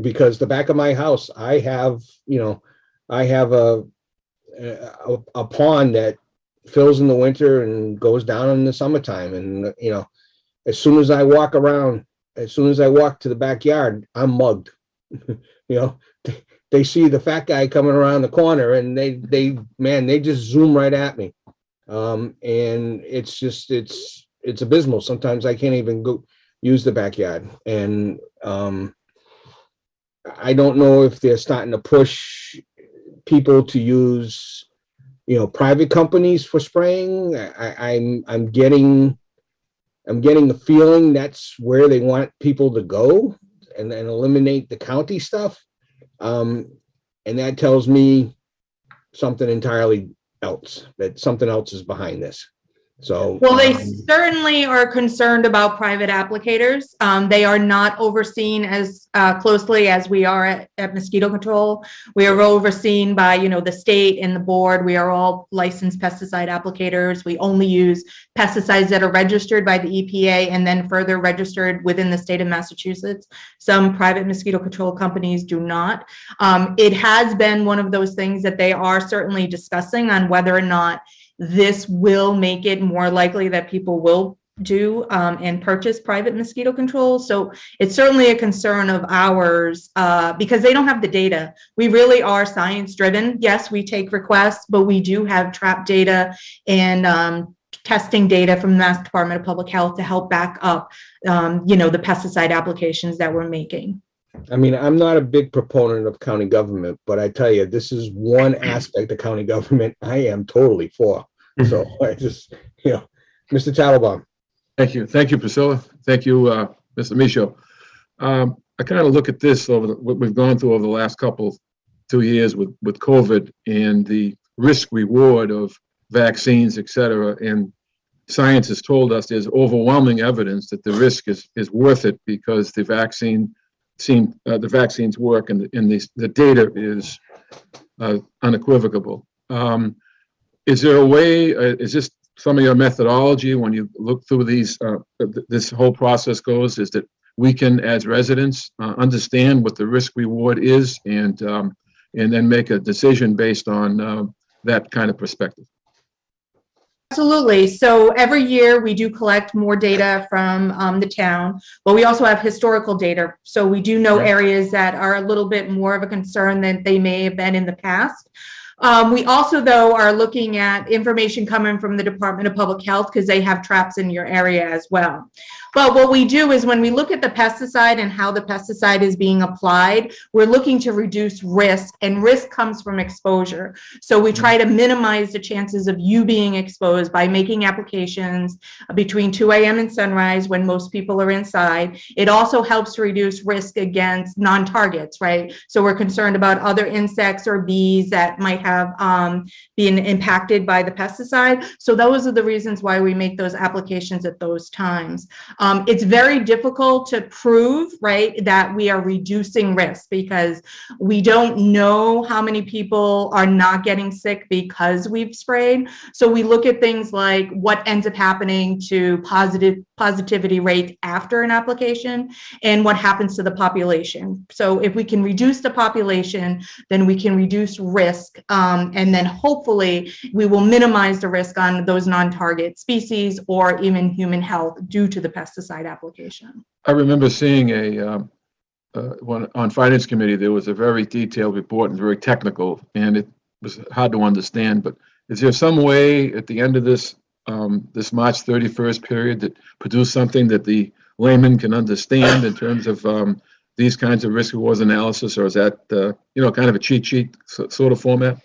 Because the back of my house, I have a pond that fills in the winter and goes down in the summertime. And, you know, as soon as I walk to the backyard, I'm mugged. You know, they see the fat guy coming around the corner and they just zoom right at me. And it's abysmal. Sometimes I can't even go use the backyard. And, I don't know if they're starting to push people to use, you know, private companies for spraying. I'm getting the feeling that's where they want people to go and eliminate the county stuff. And that tells me something entirely else, that something else is behind this. So, well, they certainly are concerned about private applicators. They are not overseen as closely as we are at mosquito control. We are overseen by, you know, the state and the board. We are all licensed pesticide applicators. We only use pesticides that are registered by the EPA and then further registered within the state of Massachusetts. Some private mosquito control companies do not. It has been one of those things that they are certainly discussing on whether or not this will make it more likely that people will do and purchase private mosquito control. So it's certainly a concern of ours because they don't have the data. We really are science driven. Yes, we take requests, but we do have trap data and testing data from the Mass Department of Public Health to help back up, you know, the pesticide applications that we're making. I mean, I'm not a big proponent of county government, but I tell you, this is one aspect of county government I am totally for. So I just, you know, Mr. Tattelbaum. Thank you. Thank you, Priscilla. Thank you, Mr. Michaud. I kind of look at this over what we've gone through over the last 2 years with COVID and the risk reward of vaccines, et cetera. And science has told us there's overwhelming evidence that the risk is worth it because the vaccines work and the data is unequivocal. Is there a way, is this some of your methodology when you look through these, this whole process goes, is that we can, as residents, understand what the risk reward is and then make a decision based on that kind of perspective? Absolutely. So every year we do collect more data from the town, but we also have historical data. So we do know areas that are a little bit more of a concern than they may have been in the past. We also, though, are looking at information coming from the Department of Public Health because they have traps in your area as well. But what we do is when we look at the pesticide and how the pesticide is being applied, we're looking to reduce risk, and risk comes from exposure. So we try to minimize the chances of you being exposed by making applications between 2 a.m. and sunrise when most people are inside. It also helps to reduce risk against non-targets, right? So we're concerned about other insects or bees that might have been impacted by the pesticide. So those are the reasons why we make those applications at those times. It's very difficult to prove, right, that we are reducing risk because we don't know how many people are not getting sick because we've sprayed. So we look at things like what ends up happening to positivity rates after an application and what happens to the population. So if we can reduce the population, then we can reduce risk, and then hopefully we will minimize the risk on those non-target species or even human health due to the pesticide application. I remember seeing one on Finance Committee, there was a very detailed report and very technical, and it was hard to understand, but is there some way at the end of this this March 31st period that produce something that the layman can understand in terms of these kinds of risk rewards analysis, or is that, kind of a cheat sheet sort of format?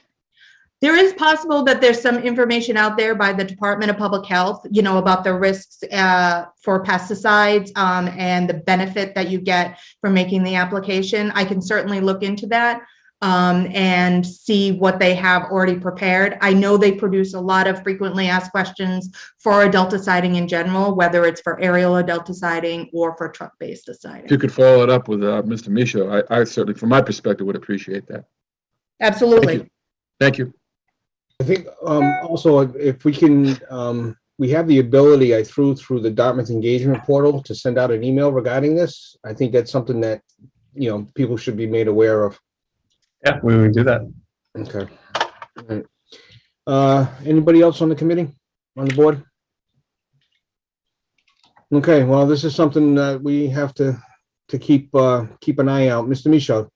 There is possible that there's some information out there by the Department of Public Health, about the risks for pesticides and the benefit that you get from making the application. I can certainly look into that and see what they have already prepared. I know they produce a lot of frequently asked questions for adulticiding in general, whether it's for aerial adulticiding or for truck-based deciding. If you could follow it up with Mr. Michaud, I certainly, from my perspective, would appreciate that. Absolutely. Thank you. I think also if we can, we have the ability, through the Dartmouth engagement portal to send out an email regarding this. I think that's something that, people should be made aware of. Yeah, we would do that. Okay. All right. Anybody else on the committee, on the board? Okay, well, this is something that we have to keep an eye out. Mr. Michaud.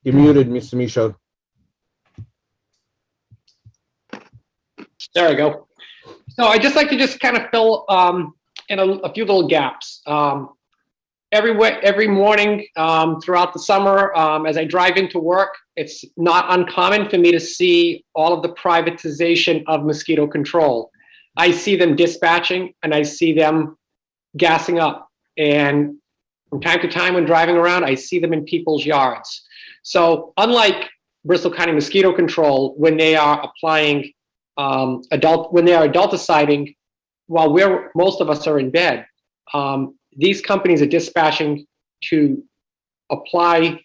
You're muted, Mr. Michaud. There we go. So I'd just like to just kind of fill in a few little gaps. Every morning throughout the summer, as I drive into work, it's not uncommon for me to see all of the privatization of mosquito control. I see them dispatching and I see them gassing up. And from time to time when driving around, I see them in people's yards. So unlike Bristol County Mosquito Control, when they are applying when they are adulticiding while most of us are in bed, these companies are dispatching to apply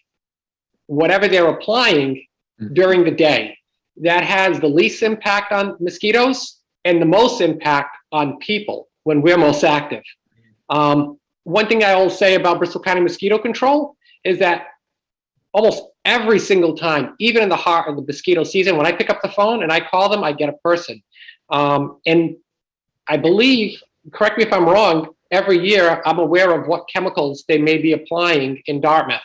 whatever they're applying during the day. That has the least impact on mosquitoes and the most impact on people when we're most active. One thing I will say about Bristol County Mosquito Control is that almost every single time, even in the heart of the mosquito season, when I pick up the phone and I call them, I get a person. And I believe, correct me if I'm wrong, every year I'm aware of what chemicals they may be applying in Dartmouth.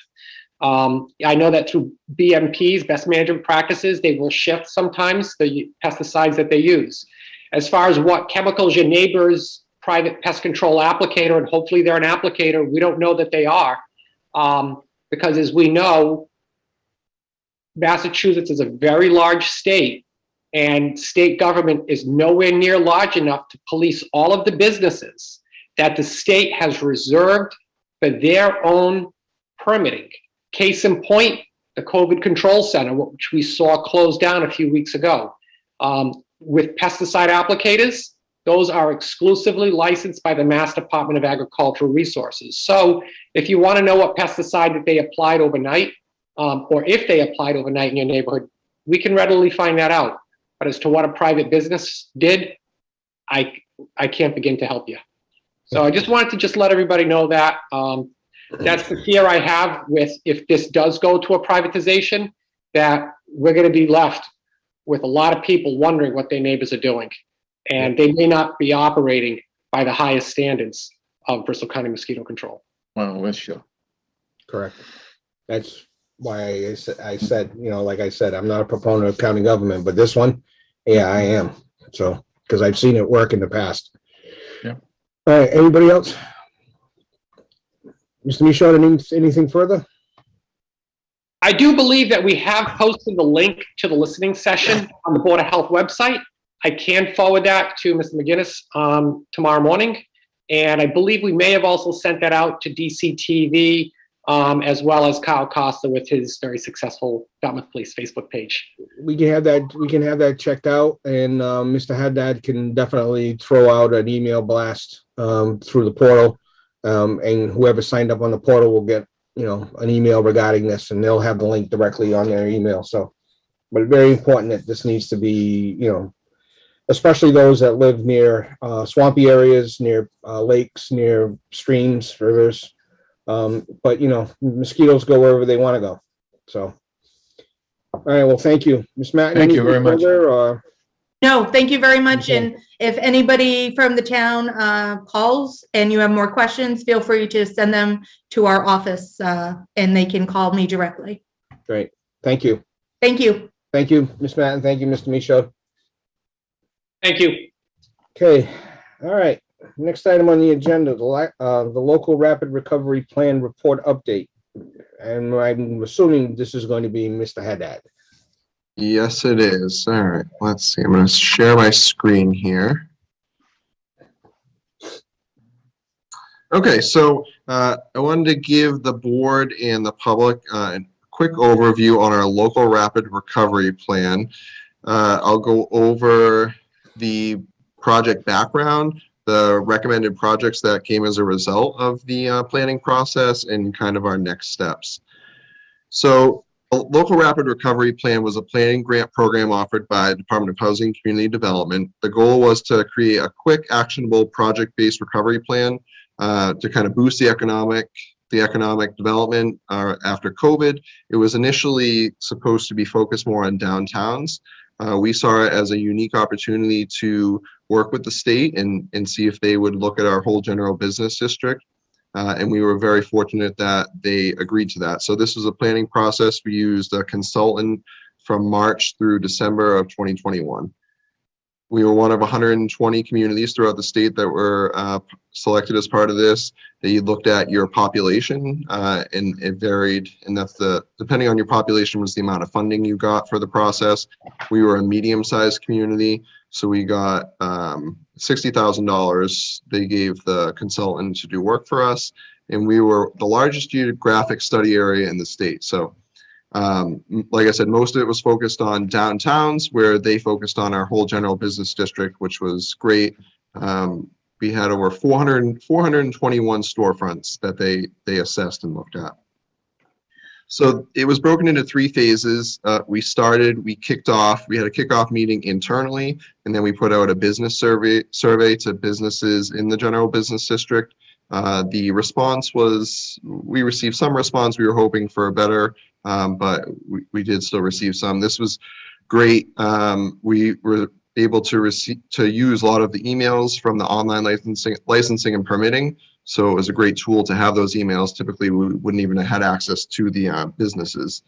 I know that through BMPs, best management practices, they will shift sometimes the pesticides that they use. As far as what chemicals your neighbor's private pest control applicator, and hopefully they're an applicator, we don't know that they are. Because as we know, Massachusetts is a very large state, and state government is nowhere near large enough to police all of the businesses that the state has reserved for their own permitting. Case in point, the COVID Control Center, which we saw close down a few weeks ago. With pesticide applicators, those are exclusively licensed by the Mass Department of Agricultural Resources. So if you want to know what pesticide that they applied overnight, or if they applied overnight in your neighborhood, we can readily find that out. But as to what a private business did, I can't begin to help you. So I just wanted to just let everybody know that. That's the fear I have with, if this does go to a privatization, that we're going to be left with a lot of people wondering what their neighbors are doing. And they may not be operating by the highest standards of Bristol County Mosquito Control. Well, that's sure. Correct. That's why I said, like I said, I'm not a proponent of county government, but this one, yeah, I am. So, because I've seen it work in the past. Yeah. All right, anybody else? Mr. Michaud, anything further? I do believe that we have posted the link to the listening session on the Board of Health website. I can forward that to Mr. McGinnis tomorrow morning. And I believe we may have also sent that out to DCTV as well as Kyle Costa with his very successful Dartmouth Police Facebook page. We can have that checked out, and Mr. Haddad can definitely throw out an email blast through the portal, and whoever signed up on the portal will get, an email regarding this, and they'll have the link directly on their email. So, but very important that this needs to be, especially those that live near swampy areas, near lakes, near streams, rivers. But mosquitoes go wherever they want to go. So, all right. Well, thank you, Ms. Matt. Thank you very much. No, thank you very much. And if anybody from the town calls and you have more questions, feel free to send them to our office and they can call me directly. Great. Thank you. Thank you. Thank you, Ms. Matt, and thank you, Mr. Michaud. Thank you. Okay. All right. Next item on the agenda, the local rapid recovery plan report update. And I'm assuming this is going to be Mr. Haddad. Yes, it is. All right, let's see. I'm going to share my screen here. Okay, so I wanted to give the board and the public a quick overview on our local rapid recovery plan. I'll go over the project background, the recommended projects that came as a result of the planning process, and kind of our next steps. So a local rapid recovery plan was a planning grant program offered by the Department of Housing and Community Development. The goal was to create a quick, actionable, project-based recovery plan to kind of boost the economic development after COVID. It was initially supposed to be focused more on downtowns. We saw it as a unique opportunity to work with the state and see if they would look at our whole general business district. And we were very fortunate that they agreed to that. So this was a planning process. We used a consultant from March through December of 2021. We were one of 120 communities throughout the state that were selected as part of this. They looked at your population and it varied, and that's depending on your population was the amount of funding you got for the process. We were a medium-sized community, so we got $60,000 they gave the consultant to do work for us, and we were the largest geographic study area in the state. So like I said, most of it was focused on downtowns, where they focused on our whole general business district, which was great. We had over 421 storefronts that they assessed and looked at. So it was broken into 3 phases. We kicked off, we had a kickoff meeting internally, and then we put out a business survey to businesses in the general business district. The response was, we received some response. We were hoping for a better, but we did still receive some. This was great. We were able to use a lot of the emails from the online licensing and permitting. So it was a great tool to have those emails. Typically, we wouldn't even have had access to the businesses.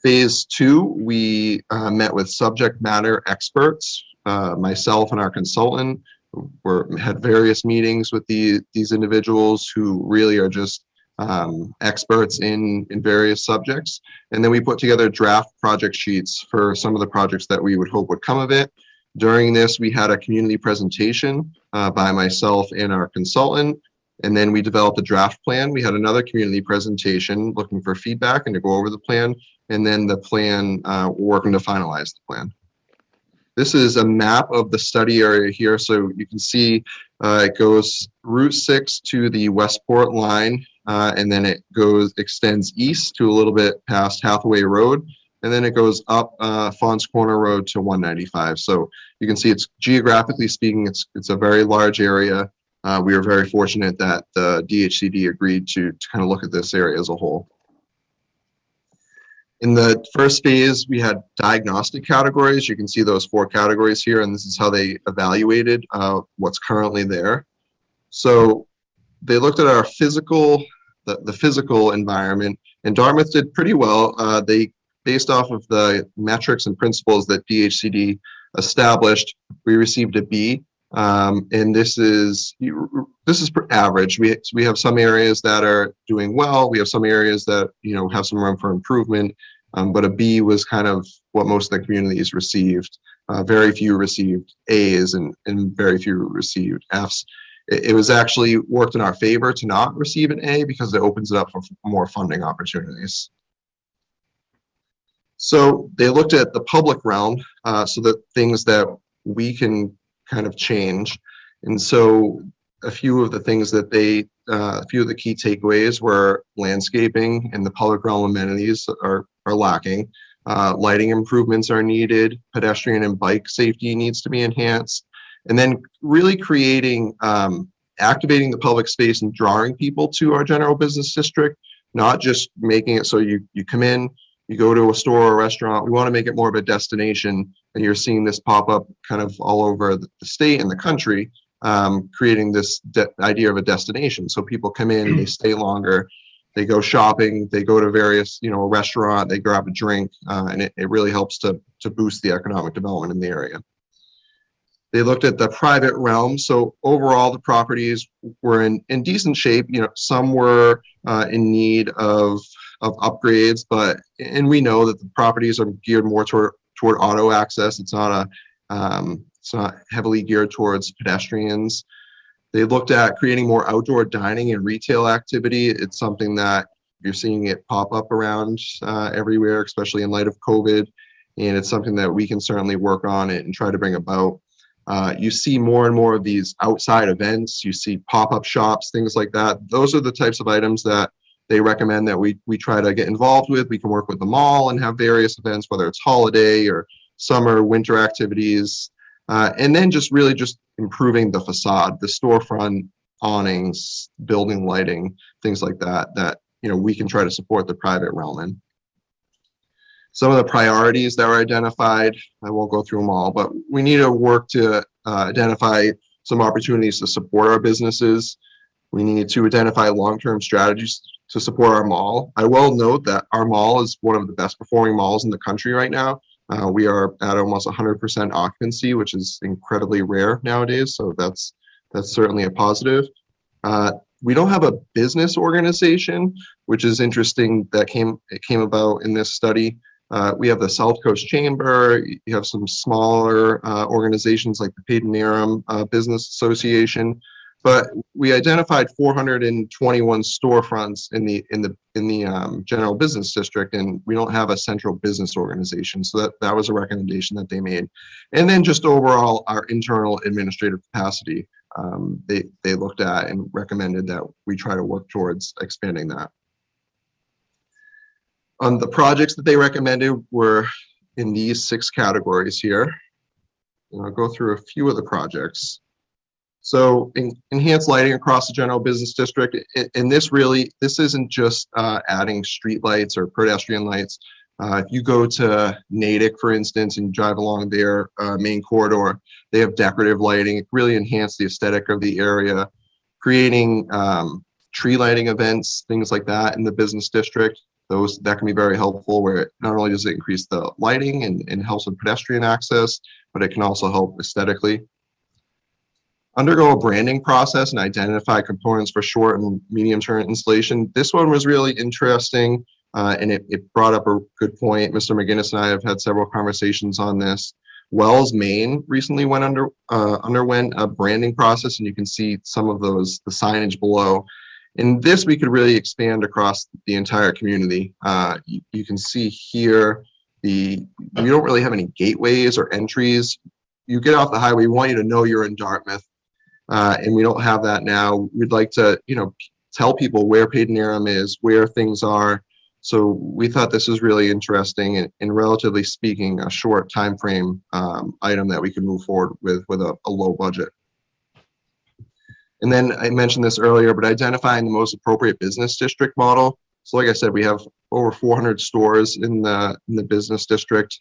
Phase 2, we met with subject matter experts. Myself and our consultant had various meetings with these individuals who really are just experts in various subjects. And then we put together draft project sheets for some of the projects that we would hope would come of it. During this, we had a community presentation by myself and our consultant. And then we developed a draft plan. We had another community presentation looking for feedback and to go over the plan. And then the plan, we're working to finalize the plan. This is a map of the study area here. So you can see it goes Route 6 to the Westport line, and then it extends east to a little bit past Hathaway Road. And then it goes up Fons Corner Road to 195. So you can see it's geographically speaking, it's a very large area. We were very fortunate that the DHCD agreed to kind of look at this area as a whole. In the first phase, we had diagnostic categories. You can see those 4 categories here, and this is how they evaluated what's currently there. So they looked at our the physical environment, and Dartmouth did pretty well. They, based off of the metrics and principles that DHCD established, we received a B. And this is average. We have some areas that are doing well. We have some areas that have some room for improvement. But a B was kind of what most of the communities received. Very few received A's and very few received F's. it was actually worked in our favor to not receive an A because it opens it up for more funding opportunities. So they looked at the public realm, so the things that we can kind of change. And so a few of the things that a few of the key takeaways were landscaping and the public realm amenities are lacking. Lighting improvements are needed. Pedestrian and bike safety needs to be enhanced. And then really creating, activating the public space and drawing people to our general business district, not just making it so you come in, you go to a store or a restaurant. We want to make it more of a destination, and you're seeing this pop up kind of all over the state and the country, creating this idea of a destination. So people come in, they stay longer, they go shopping, they go to various, a restaurant, they grab a drink, and it really helps to boost the economic development in the area. They looked at the private realm. So overall, the properties were in decent shape. Some were in need of upgrades, and we know that the properties are geared more toward auto access. It's not heavily geared towards pedestrians. They looked at creating more outdoor dining and retail activity. It's something that you're seeing it pop up around everywhere, especially in light of COVID. And it's something that we can certainly work on and try to bring about. You see more and more of these outside events. You see pop-up shops, things like that. Those are the types of items that they recommend that we try to get involved with. We can work with the mall and have various events, whether it's holiday or summer, winter activities. And then just improving the facade, the storefront awnings, building lighting, things like that, we can try to support the private realm in. Some of the priorities that were identified, I won't go through them all, but we need to work to identify some opportunities to support our businesses. We need to identify long-term strategies to support our mall. I will note that our mall is one of the best performing malls in the country right now. We are at almost 100% occupancy, which is incredibly rare nowadays. So that's certainly a positive. We don't have a business organization, which is interesting. It came about in this study. We have the South Coast Chamber. You have some smaller organizations like the Peyton Aram Business Association. But we identified 421 storefronts in the general business district, and we don't have a central business organization. So that was a recommendation that they made. And then just overall, our internal administrative capacity, they looked at and recommended that we try to work towards expanding that. The projects that they recommended were in these 6 categories here. And I'll go through a few of the projects. So enhanced lighting across the general business district. And this isn't just adding street lights or pedestrian lights. If you go to Natick, for instance, and drive along their main corridor, they have decorative lighting. It really enhanced the aesthetic of the area, creating tree lighting events, things like that in the business district. That can be very helpful, where not only does it increase the lighting and helps with pedestrian access, but it can also help aesthetically. Undergo a branding process and identify components for short and medium-term installation. This one was really interesting, and it brought up a good point. Mr. McGinnis and I have had several conversations on this. Wells, Maine recently underwent a branding process, and you can see some of the signage below. In this, we could really expand across the entire community. You can see here, we don't really have any gateways or entries. You get off the highway, we want you to know you're in Dartmouth. And we don't have that now. We'd like to, tell people where Peyton Aram is, where things are. So we thought this was really interesting and relatively speaking, a short time frame item that we could move forward with a low budget. And then I mentioned this earlier, but identifying the most appropriate business district model. So like I said, we have over 400 stores in the business district.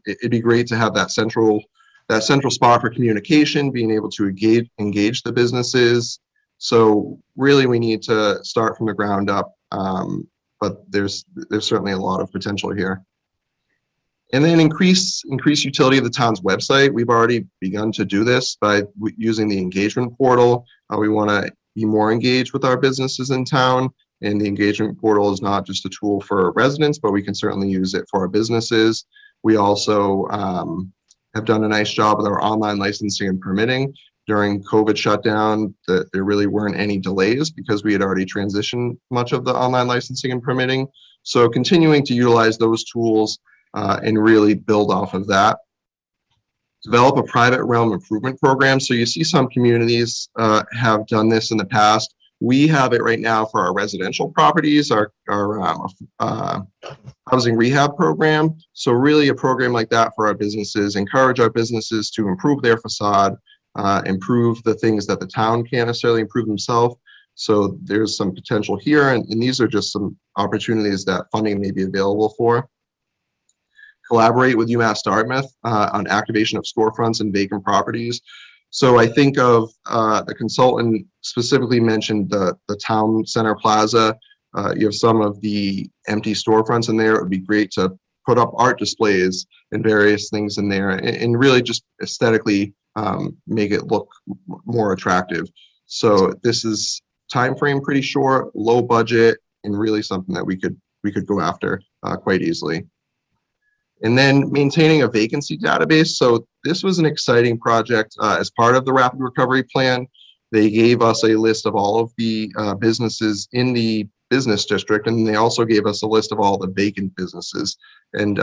It'd be great to have that central spot for communication, being able to engage the businesses. So really we need to start from the ground up, but there's certainly a lot of potential here. And then increase utility of the town's website. We've already begun to do this by using the engagement portal. We want to be more engaged with our businesses in town. And the engagement portal is not just a tool for residents, but we can certainly use it for our businesses. We also have done a nice job with our online licensing and permitting, during COVID shutdown, that there really weren't any delays because we had already transitioned much of the online licensing and permitting. So continuing to utilize those tools and really build off of that. Develop a private realm improvement program. So you see some communities have done this in the past. We have it right now for our residential properties, our housing rehab program. So really a program like that for our businesses, encourage our businesses to improve their facade, improve the things that the town can't necessarily improve themselves. So there's some potential here, and these are just some opportunities that funding may be available for. Collaborate with UMass Dartmouth on activation of storefronts and vacant properties. So I think of the consultant specifically mentioned the town center plaza. You have some of the empty storefronts in there. It would be great to put up art displays and various things in there and really just aesthetically make it look more attractive. So this is time frame pretty short, low budget, and really something that we could go after quite easily. And then maintaining a vacancy database. So this was an exciting project as part of the Rapid Recovery Plan. They gave us a list of all of the businesses in the business district, and they also gave us a list of all the vacant businesses. And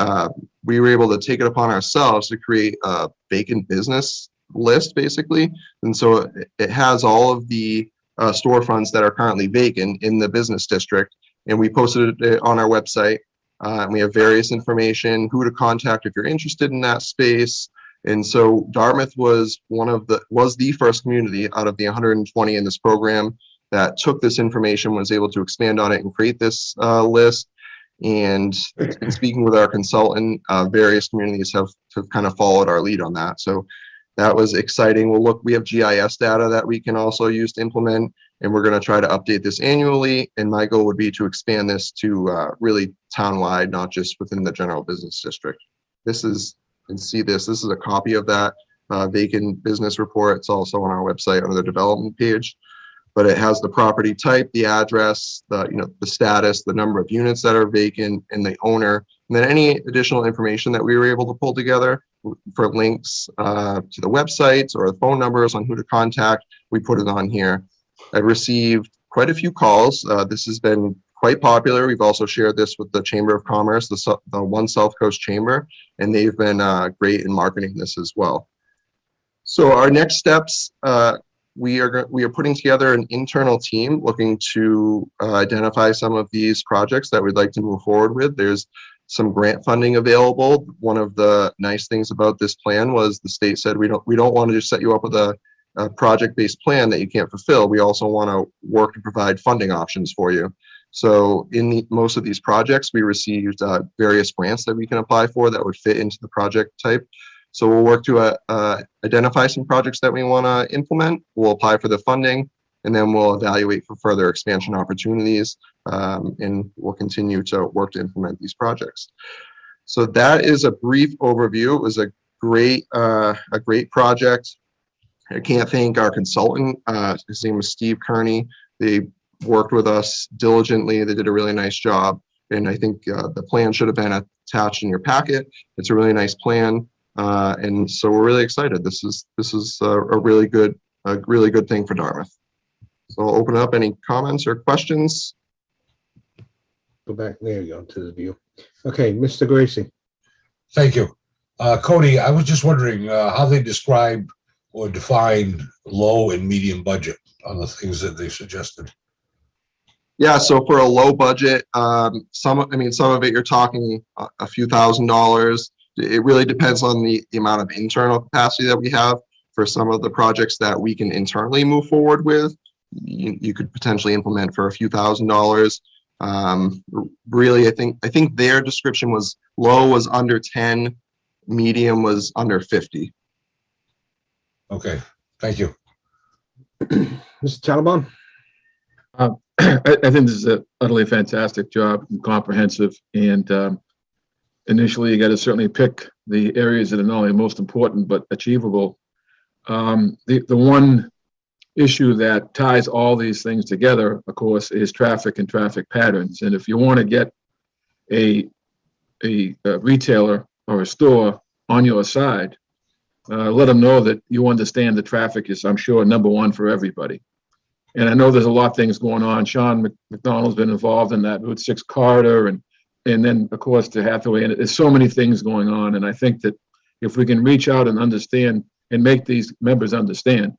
we were able to take it upon ourselves to create a vacant business list, basically. And so it has all of the storefronts that are currently vacant in the business district, and we posted it on our website. And we have various information, who to contact if you're interested in that space. And so Dartmouth was the first community out of the 120 in this program that took this information, was able to expand on it and create this list. And in speaking with our consultant, various communities have kind of followed our lead on that. So that was exciting. We have GIS data that we can also use to implement, and we're going to try to update this annually. And my goal would be to expand this to really townwide, not just within the general business district. This is a copy of that vacant business report. It's also on our website under the development page, but it has the property type, the address, the status, the number of units that are vacant, and the owner, and then any additional information that we were able to pull together for links to the websites or the phone numbers on who to contact. We put it on here. I've received quite a few calls. This has been quite popular. We've also shared this with the Chamber of Commerce, the One South Coast Chamber, and they've been great in marketing this as well. So our next steps, we are putting together an internal team looking to identify some of these projects that we'd like to move forward with. There's some grant funding available. One of the nice things about this plan was the state said we don't want to just set you up with a project-based plan that you can't fulfill. We also want to work to provide funding options for you. So in most of these projects, we received various grants that we can apply for that would fit into the project type. So we'll work to identify some projects that we want to implement. We'll apply for the funding, and then we'll evaluate for further expansion opportunities, and we'll continue to work to implement these projects. So that is a brief overview. It was a great project. I can't thank our consultant. His name was Steve Kearney. They worked with us diligently. They did a really nice job. And I think the plan should have been attached in your packet. It's a really nice plan. And so we're really excited. This is a really good thing for Dartmouth. So I'll open up any comments or questions. Go back, there you go, to the view. Okay, Mr. Gracie. Thank you. Cody, I was just wondering how they describe or define low and medium budget on the things that they suggested. Yeah, so for a low budget, some of it you're talking a few $1,000s. It really depends on the amount of internal capacity that we have. For some of the projects that we can internally move forward with, you could potentially implement for a few $1,000s. Really, I think their description was low was under 10, medium was under 50. Okay, thank you. Mr. Taliban? I think this is a utterly fantastic job and comprehensive. And initially, you got to certainly pick the areas that are not only most important but achievable. The one issue that ties all these things together, of course, is traffic and traffic patterns. And if you want to get a retailer or a store on your side, let them know that you understand the traffic is, I'm sure, number one for everybody. And I know there's a lot of things going on. Sean McDonald's been involved in that Route 6 corridor, and then, of course, to Hathaway. And there's so many things going on. And I think that if we can reach out and understand and make these members understand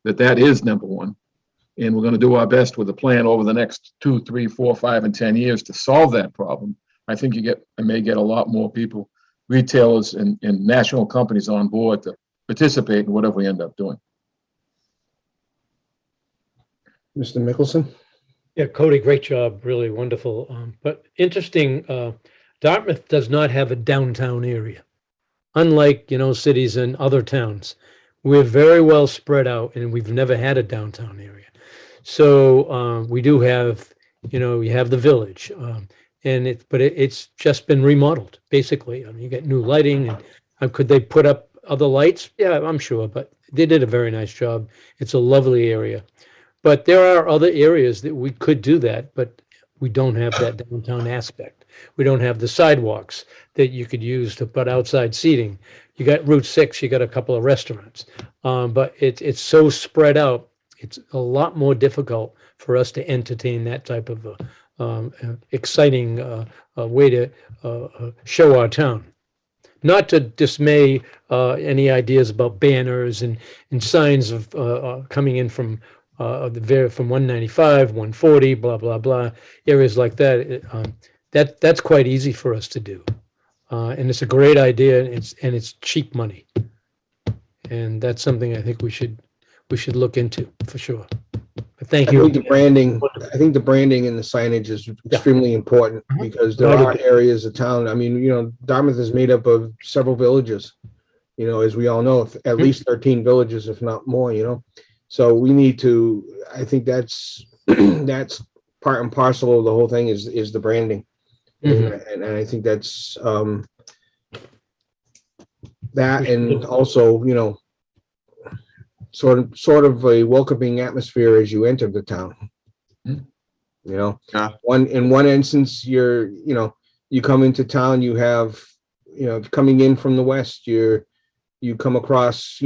that that is number one, and we're going to do our best with a plan over the next 2, 3, 4, 5, and 10 years to solve that problem, I think I may get a lot more people, retailers and national companies on board to participate in whatever we end up doing. Mr. Mickelson? Yeah, Cody, great job, really wonderful. But interesting, Dartmouth does not have a downtown area. Unlike, cities and other towns, we're very well spread out and we've never had a downtown area. So we do have, you have the village, but it's just been remodeled, basically. I mean, you get new lighting, and could they put up other lights? Yeah, I'm sure, but they did a very nice job. It's a lovely area. But there are other areas that we could do that, but we don't have that downtown aspect. We don't have the sidewalks that you could use to put outside seating. You got Route 6, you got a couple of restaurants, but it's so spread out. It's a lot more difficult for us to entertain that type of exciting way to show our town. Not to dismay any ideas about banners and signs of coming in from 195, 140, blah, blah, blah, areas like that. That's quite easy for us to do. And it's a great idea, and it's cheap money. And that's something I think we should look into for sure. But thank you. I think the branding and the signage is extremely important because there are areas of town. I mean, Dartmouth is made up of several villages, as we all know, at least 13 villages, if not more, So we need to, I think that's part and parcel of the whole thing is the branding. And I think that's that, and also, sort of a welcoming atmosphere as you enter the town. Yeah. In one instance, you come into town, you have, coming in from the west, you come across,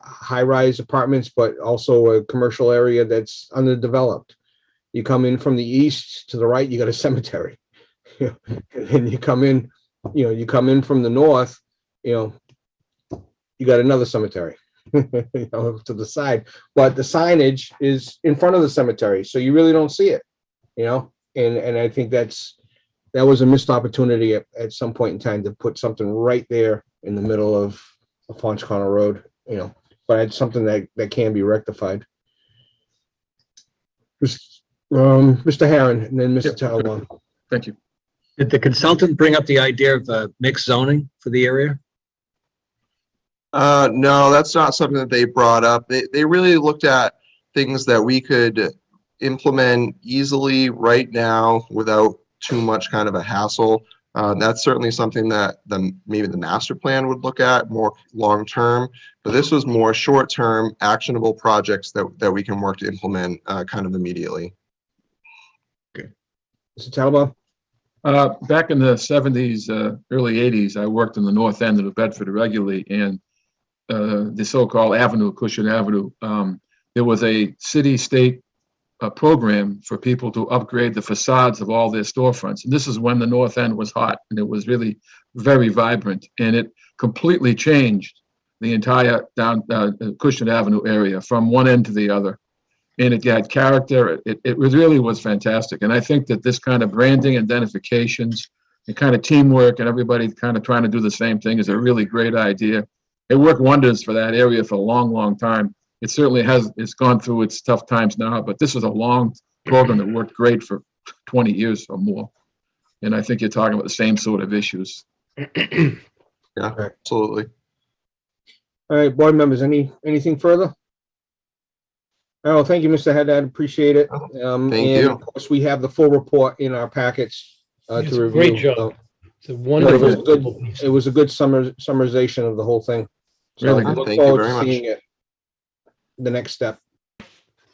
high-rise apartments, but also a commercial area that's underdeveloped. You come in from the east, to the right, you got a cemetery. And you come in from the north, you got another cemetery. To the side, but the signage is in front of the cemetery, so you really don't see it, and I think that was a missed opportunity at some point in time to put something right there in the middle of Fons Corner Road, but it's something that can be rectified. Mr. Herron, and then Mr. Talbot. Thank you. Did the consultant bring up the idea of mixed zoning for the area? No, that's not something that they brought up. They really looked at things that we could implement easily right now without too much kind of a hassle. That's certainly something that maybe the master plan would look at more long-term, but this was more short-term actionable projects that we can work to implement kind of immediately. Okay. Mr. Talbot? Back in the 70s, early 80s, I worked in the north end of New Bedford regularly, and the so-called Avenue, Cushing Avenue, there was a city-state program for people to upgrade the facades of all their storefronts. And this is when the north end was hot, and it was really very vibrant, and it completely changed the entire Cushing Avenue area from one end to the other. And it had character. It really was fantastic. And I think that this kind of branding, identifications, and kind of teamwork, and everybody kind of trying to do the same thing is a really great idea. It worked wonders for that area for a long, long time. It certainly it's gone through its tough times now, but this was a long program that worked great for 20 years or more. And I think you're talking about the same sort of issues. Yeah, absolutely. All right, board members, anything further? Oh, thank you, Mr. Haddad. Appreciate it. Thank you. Of course, we have the full report in our packets to review. Great job. So, it's a wonderful. It was a good summarization of the whole thing. So Really I good. look Thank you forward very to much. seeing it. The next step.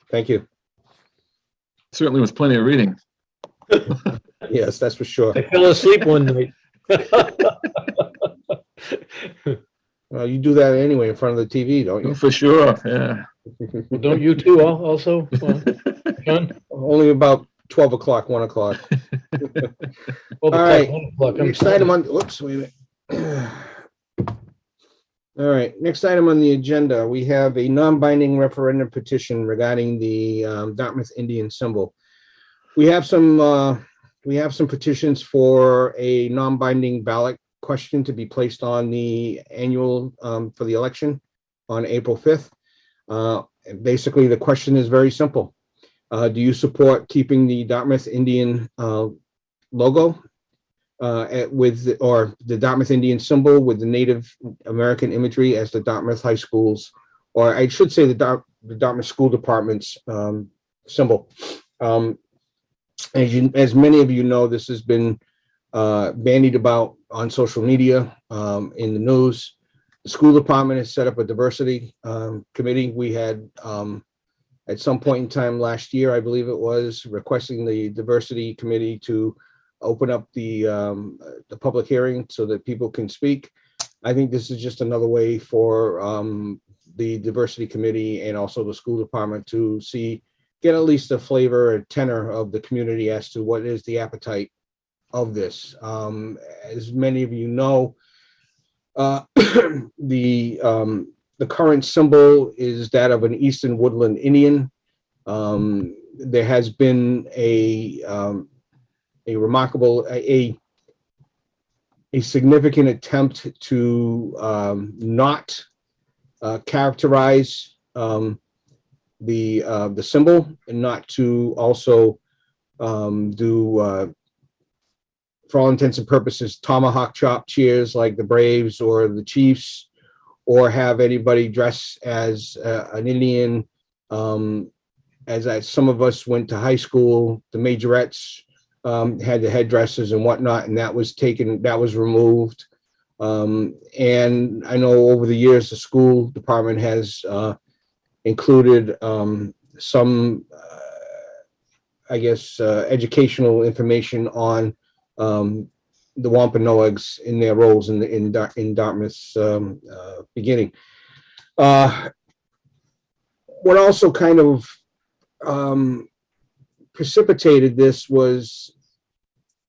Thank you. Certainly was plenty of reading. Yes, that's for sure. I fell asleep one night. Well, you do that anyway in front of the TV, don't you? For sure, yeah. Well, don't you two also, John? Only about 12 o'clock, 1 o'clock. 12 All o'clock, right. 1 o'clock, I'm Next item on, whoops, wait a minute. All right, next item on the agenda, we have a non-binding referendum petition regarding the Dartmouth Indian symbol. We have some petitions for a non-binding ballot question to be placed on the annual for the election on April 5th. Basically, the question is very simple. Do you support keeping the Dartmouth Indian logo or the Dartmouth Indian symbol with the Native American imagery as the Dartmouth High Schools, or I should say the Dartmouth School Department's symbol? As many of you know, this has been bandied about on social media, in the news. The school department has set up a diversity committee. We had at some point in time last year, I believe it was, requesting the diversity committee to open up the public hearing so that people can speak. I think this is just another way for the diversity committee and also the school department to get at least a flavor, a tenor of the community as to what is the appetite of this. As many of you know, the current symbol is that of an Eastern Woodland Indian. There has been a significant attempt to not characterize the symbol, and not to also do, for all intents and purposes, tomahawk chop cheers like the Braves or the Chiefs, or have anybody dress as an Indian. As some of us went to high school, the majorettes had the headdresses and whatnot, and that was removed. And I know over the years, the school department has included some, educational information on the Wampanoags in their roles in Dartmouth's beginning. What also kind of precipitated this was,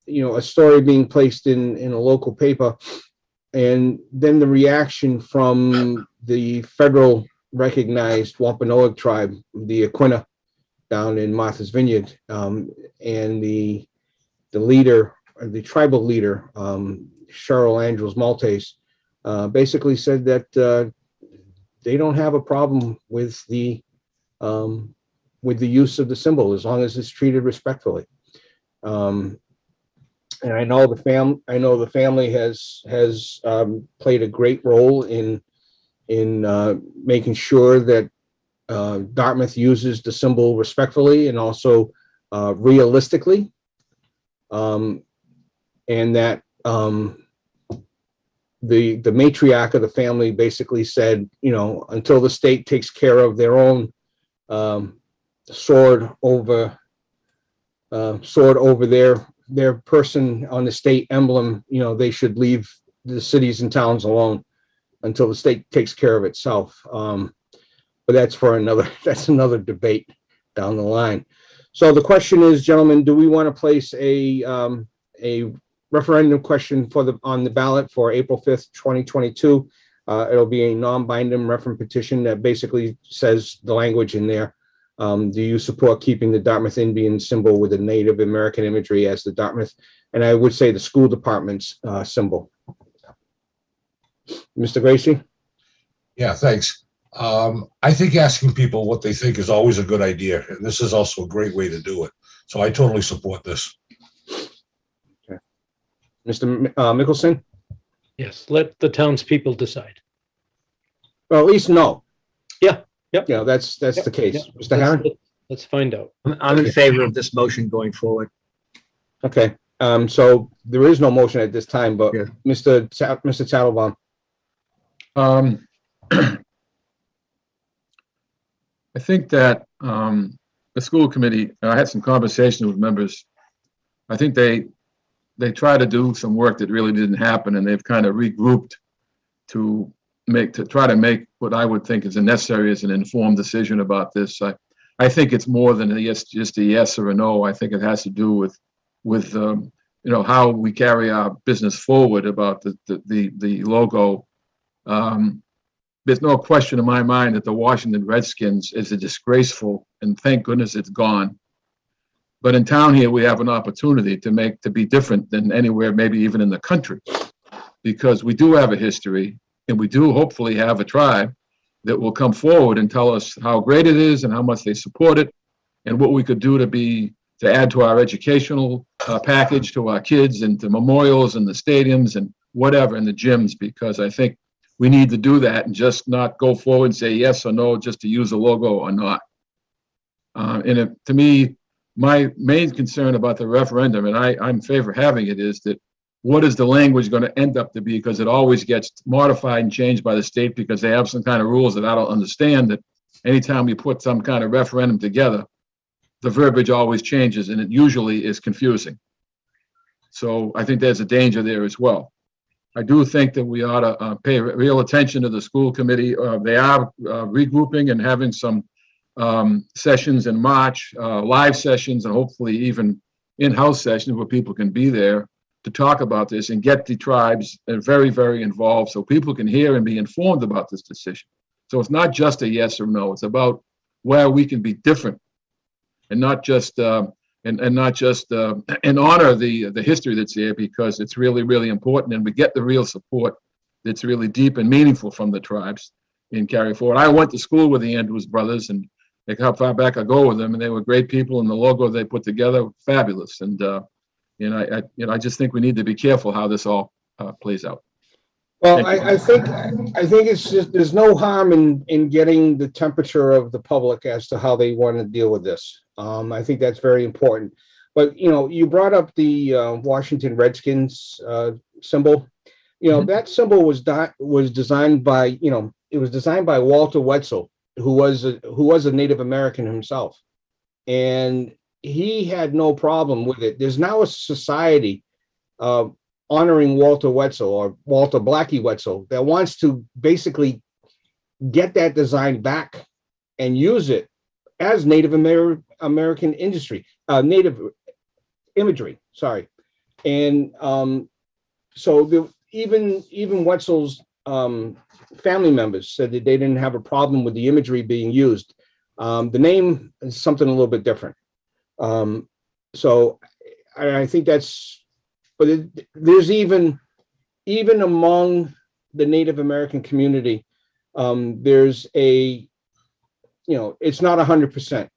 a story being placed in a local paper, and then the reaction from the federal recognized Wampanoag tribe, the Aquinnah, down in Martha's Vineyard, and the leader, the tribal leader, Cheryl Andrews Maltese, basically said that they don't have a problem with the use of the symbol as long as it's treated respectfully. And I know the family has played a great role in making sure that Dartmouth uses the symbol respectfully and also realistically. And that the matriarch of the family basically said, until the state takes care of their own sword over their person on the state emblem, they should leave the cities and towns alone until the state takes care of itself. But that's another debate down the line. So the question is, gentlemen, do we want to place a referendum question on the ballot for April 5th, 2022? It'll be a non-binding referendum petition that basically says the language in there. Do you support keeping the Dartmouth Indian symbol with the Native American imagery as the Dartmouth, and I would say the school department's symbol? Mr. Gracie? Yeah, thanks. I think asking people what they think is always a good idea, and this is also a great way to do it. So I totally support this. Okay. Mr. Mickelson? Yes, let the townspeople decide. Well, at least no. Yeah. Yep. Yeah, that's the case. Yep. Mr. Herron? Let's find out. I'm in favor of this motion going forward. Okay, so there is no motion at this time, but Yeah. Mr. Tattelbaum. I think that the school committee, I had some conversations with members. I think they try to do some work that really didn't happen, and they've kind of regrouped to try to make what I would think is necessary as an informed decision about this. I think it's more than just a yes or a no. I think it has to do with how we carry our business forward about the logo. There's no question in my mind that the Washington Redskins is a disgraceful, and thank goodness it's gone. But in town here, we have an opportunity to be different than anywhere, maybe even in the country, because we do have a history, and we do hopefully have a tribe that will come forward and tell us how great it is and how much they support it, and what we could do to add to our educational package, to our kids, and to memorials and the stadiums and whatever, and the gyms, because I think we need to do that and just not go forward and say yes or no just to use a logo or not. To me, my main concern about the referendum, and I'm in favor of having it, is that what is the language going to end up to be? Because it always gets modified and changed by the state because they have some kind of rules that I don't understand, that anytime you put some kind of referendum together, the verbiage always changes, and it usually is confusing. So I think there's a danger there as well. I do think that we ought to pay real attention to the school committee. They are regrouping and having some sessions in March, live sessions, and hopefully even in-house sessions where people can be there to talk about this and get the tribes very, very involved so people can hear and be informed about this decision. So it's not just a yes or no. It's about where we can be different and not just and honor the history that's there, because it's really, really important, and we get the real support that's really deep and meaningful from the tribes in carry forward. I went to school with the Andrews brothers, and like how far back I go with them, and they were great people, and the logo they put together, fabulous. And I just think we need to be careful how this all plays out. Well, I think it's just, there's no harm in getting the temperature of the public as to how they want to deal with this. I think that's very important. But, you brought up the Washington Redskins symbol. That symbol was designed by, it was designed by Walter Wetzel, who was a Native American himself. And he had no problem with it. There's now a society honoring Walter Wetzel, or Walter Blackie Wetzel, that wants to basically get that design back and use it as Native American Native imagery. Sorry, and so even Wetzel's family members said that they didn't have a problem with the imagery being used. The name is something a little bit different. So I think that's. But there's even among the Native American community, there's a, it's not 100%,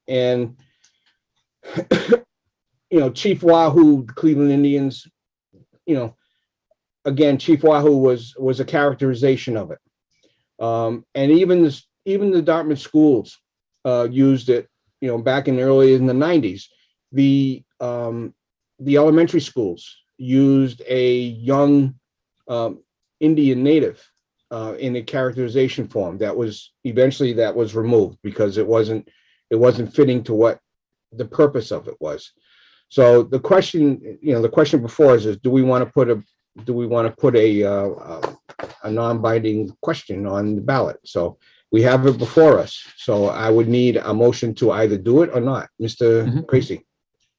and, Chief Wahoo, the Cleveland Indians, again, Chief Wahoo was a characterization of it. And even the Dartmouth schools used it, back early in the 90s. The elementary schools used a young Indian native in a characterization form that was removed because it wasn't fitting to what the purpose of it was. So the question before us is, do we want to put a non-binding question on the ballot? So we have it before us. So I would need a motion to either do it or not. Mr. Gracie.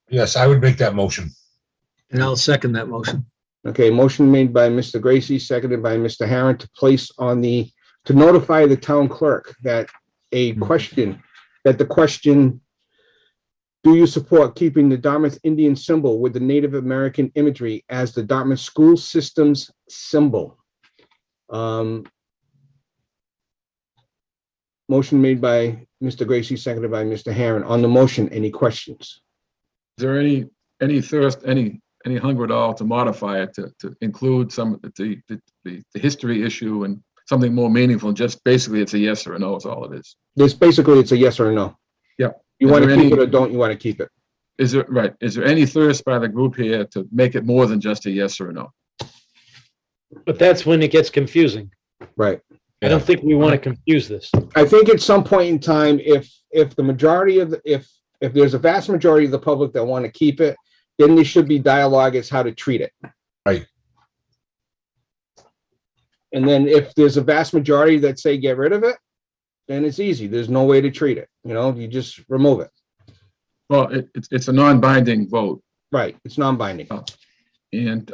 Yes, I would make that motion. And I'll second that motion. Okay, motion made by Mr. Gracie, seconded by Mr. Harron to notify the town clerk that the question, do you support keeping the Dartmouth Indian symbol with the Native American imagery as the Dartmouth school system's symbol? Motion made by Mr. Gracie, seconded by Mr. Harron. On the motion, any questions? Is there any thirst, any hunger at all to modify it to include some of the history issue and something more meaningful? Just basically, it's a yes or a no is all it is. It's a yes or a no. Yeah. You want to keep it or don't you want to keep it? Is there any thirst by the group here to make it more than just a yes or a no? But that's when it gets confusing. Right. I don't think we want to confuse this. I think at some point in time, if the majority of if there's a vast majority of the public that want to keep it, then there should be dialogue as how to treat it. Right. And then if there's a vast majority that say get rid of it, then it's easy. There's no way to treat it. You know, you just remove it. Well, it's a non-binding vote. Right. It's non-binding. And,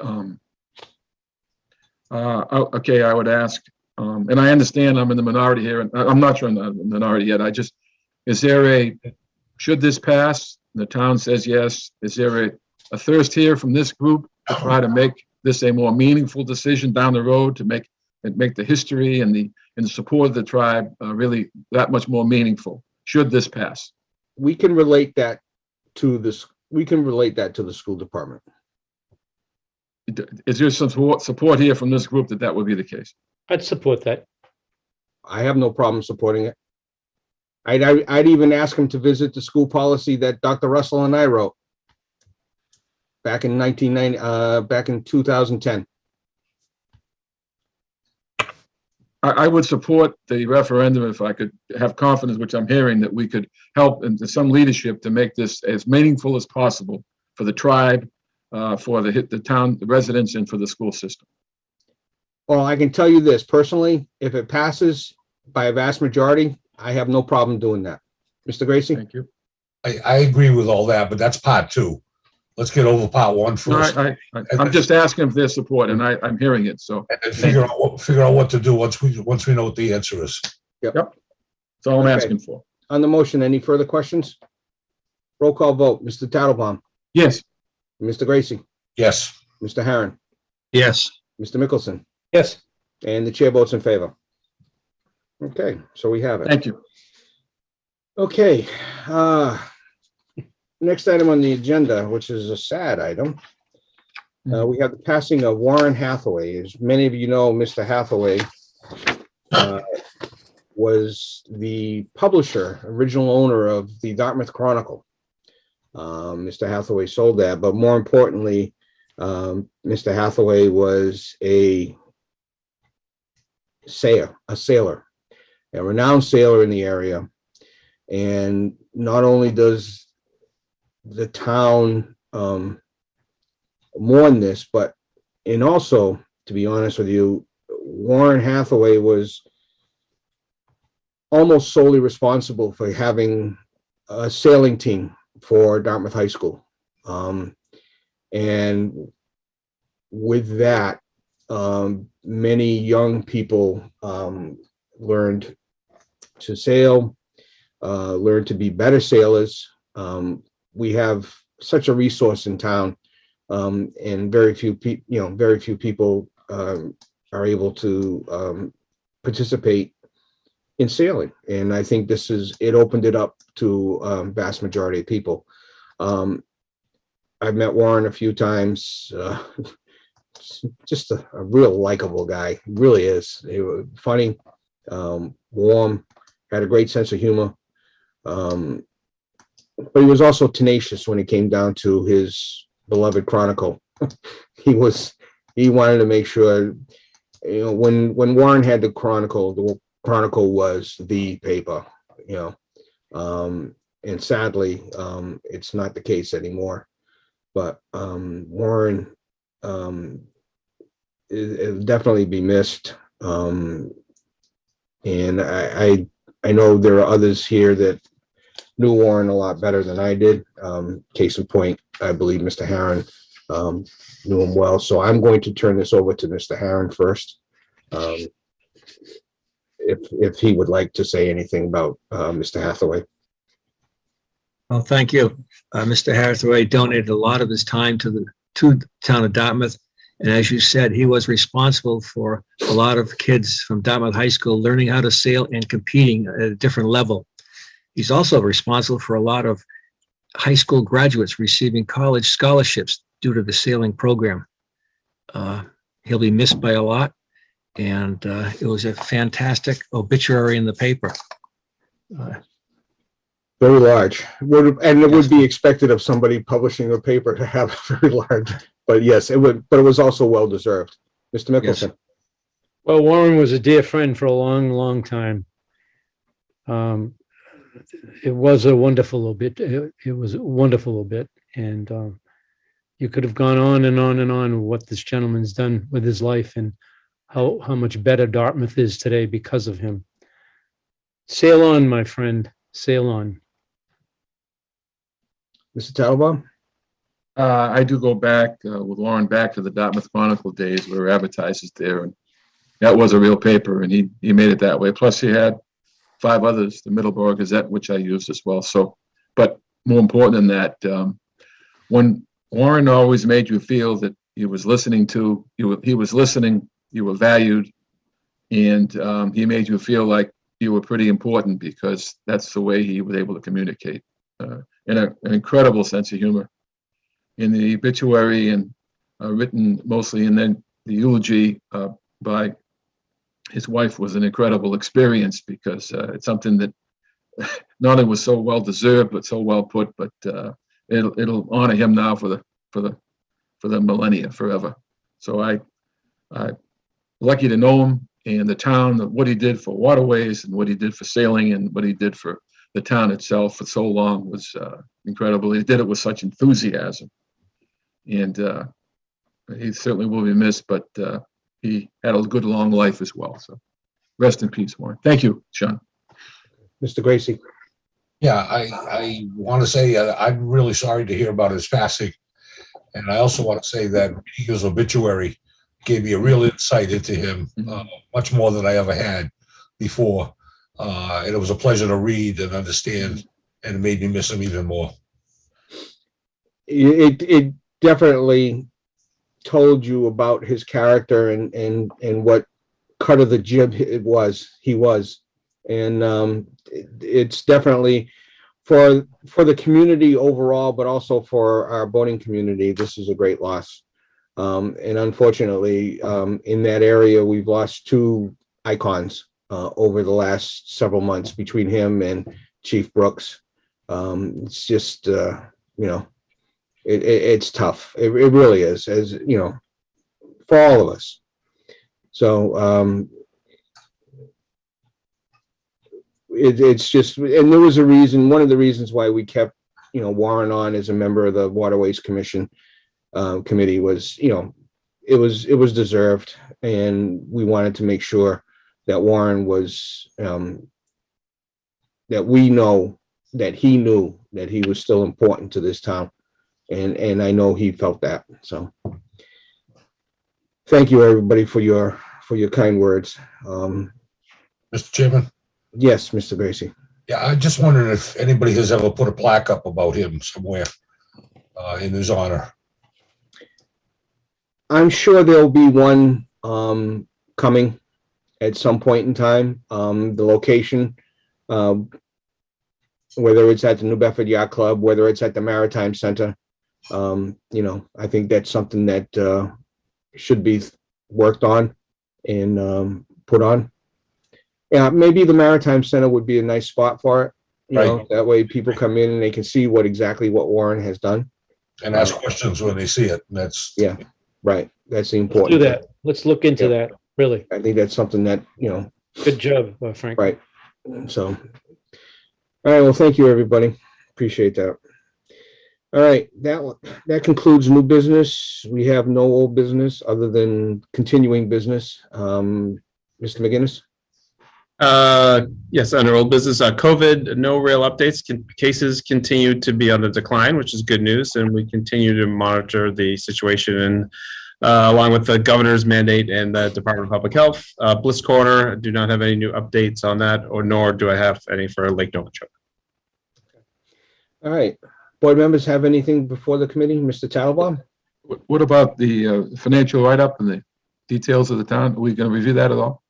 okay, I would ask, and I understand I'm in the minority here, and I'm not sure I'm in the minority yet. Is there should this pass, the town says yes, is there a thirst here from this group to try to make this a more meaningful decision down the road, to make the history and the support of the tribe really that much more meaningful, should this pass? We can relate that to this. We can relate that to the school department. Is there some support here from this group that would be the case? I'd support that. I have no problem supporting it. I'd even ask him to visit the school policy that Dr. Russell and I wrote back in 2010. I would support the referendum if I could have confidence, which I'm hearing, that we could help into some leadership to make this as meaningful as possible for the tribe, for the town, the residents, and for the school system. Well, I can tell you this personally, if it passes by a vast majority, I have no problem doing that. Mr. Gracie? Thank you. I agree with all that, but that's part two. Let's get over part one first. No, I'm just asking for their support, and I'm hearing it, so. And figure out what to do once we know what the answer is. Yep. That's all I'm asking for. On the motion, any further questions? Roll call vote. Mr. Tattlebaum? Yes. Mr. Gracie? Yes. Mr. Herron? Yes. Mr. Mickelson? Yes. And the chair votes in favor. Okay, so we have it. Thank you. Okay, next item on the agenda, which is a sad item. We have the passing of Warren Hathaway. As many of you know, Mr. Hathaway was the publisher, original owner of the Dartmouth Chronicle. Mr. Hathaway sold that, but more importantly, Mr. Hathaway was a sailor, a renowned sailor in the area. And not only does the town mourn this, but also, to be honest with you, Warren Hathaway was almost solely responsible for having a sailing team for Dartmouth High School. And with that, many young people learned to sail, learned to be better sailors. We have such a resource in town, and very few people are able to participate in sailing. And I think it opened it up to vast majority of people. I've met Warren a few times. Just a real likable guy. He really is. He was funny, warm, had a great sense of humor. But he was also tenacious when it came down to his beloved Chronicle. He wanted to make sure, when Warren had the Chronicle was the paper, and sadly, it's not the case anymore. But Warren it'll definitely be missed. And I know there are others here that knew Warren a lot better than I did. Case in point, I believe Mr. Herron knew him well. So I'm going to turn this over to Mr. Herron first. If he would like to say anything about Mr. Hathaway. Well, thank you. Mr. Hathaway donated a lot of his time to the town of Dartmouth. And as you said, he was responsible for a lot of kids from Dartmouth High School learning how to sail and competing at a different level. He's also responsible for a lot of high school graduates receiving college scholarships due to the sailing program. He'll be missed by a lot, and it was a fantastic obituary in the paper. Very large, and it would be expected of somebody publishing a paper to have a very large. But yes, it would. But it was also well deserved, Mr. Mickelson. Yes. Well, Warren was a dear friend for a long, long time. It was a wonderful obit. It was a wonderful obit, and you could have gone on and on and on what this gentleman's done with his life and how much better Dartmouth is today because of him. Sail on, my friend, sail on. Mr. Tattelbaum? I do go back with Warren back to the Dartmouth Chronicle days where advertisers there, and that was a real paper, and he made it that way. Plus, he had 5 others, the Middleborough Gazette, which I used as well. So, but more important than that, when Warren always made you feel that he was listening to you, he was listening, you were valued, and he made you feel like you were pretty important because that's the way he was able to communicate. And an incredible sense of humor. In the obituary and written mostly, and then the eulogy by his wife was an incredible experience because it's something that not only was so well deserved but so well put. But it'll honor him now for the millennia forever. So I lucky to know him and the town, what he did for waterways and what he did for sailing and what he did for the town itself for so long was incredible. He did it with such enthusiasm. And he certainly will be missed, but he had a good long life as well. So rest in peace, Warren. Thank you, Sean. Mr. Gracie? Yeah, I want to say I'm really sorry to hear about his passing. And I also want to say that his obituary gave me a real insight into him, much more than I ever had before. And it was a pleasure to read and understand, and it made me miss him even more. It definitely told you about his character and what cut of the jib he was. And it's definitely for the community overall, but also for our boating community, this is a great loss. And unfortunately, in that area, we've lost 2 icons over the last several months between him and Chief Brooks. It's just, it's tough. It really is, as you know, for all of us. So it's just, and there was a reason. One of the reasons why we kept, Warren on as a member of the Waterways Commission committee was, it was deserved, and we wanted to make sure that Warren was, that we know that he knew that he was still important to this town. And I know he felt that. So thank you, everybody, for your kind words. Mr. Chairman? Yes, Mr. Gracie. Yeah, I just wondered if anybody has ever put a plaque up about him somewhere in his honor. I'm sure there'll be one coming at some point in time. The location, whether it's at the New Bedford Yacht Club, whether it's at the Maritime Center, I think that's something that should be worked on and put on. Yeah, maybe the Maritime Center would be a nice spot for it. That way people come in and they can see exactly what Warren has done. And ask questions when they see it. That's right. That's the Let's important do that. Let's look into that, really. I think that's something that, Good job, Frank. Right. So, all right. Well, thank you, everybody. Appreciate that. All right. That concludes new business. We have no old business other than continuing business. Mr. McGinnis? Yes, under old business, COVID, no real updates. Cases continue to be on the decline, which is good news, and we continue to monitor the situation and along with the governor's mandate and the Department of Public Health. Bliss Corner, do not have any new updates on that, nor do I have any for Lake Novichok. All right. Board members have anything before the committee? Mr. Tattelbaum? What about the financial write-up and the details of the town? Are we going to review that at all?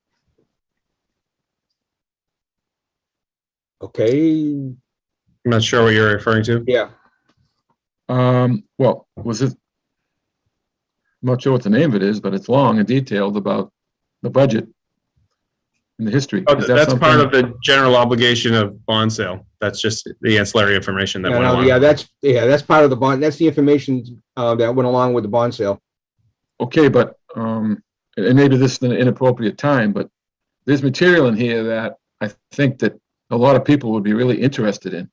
Okay. I'm not sure what you're referring to. Yeah. Well, was it? I'm not sure what the name of it is, but it's long and detailed about the budget and the history. Oh, that's part of the general obligation of bond sale. That's just the ancillary information that went along. Yeah, that's part of the bond. That's the information that went along with the bond sale. Okay, but and maybe this is an inappropriate time, but there's material in here that I think that a lot of people would be really interested in.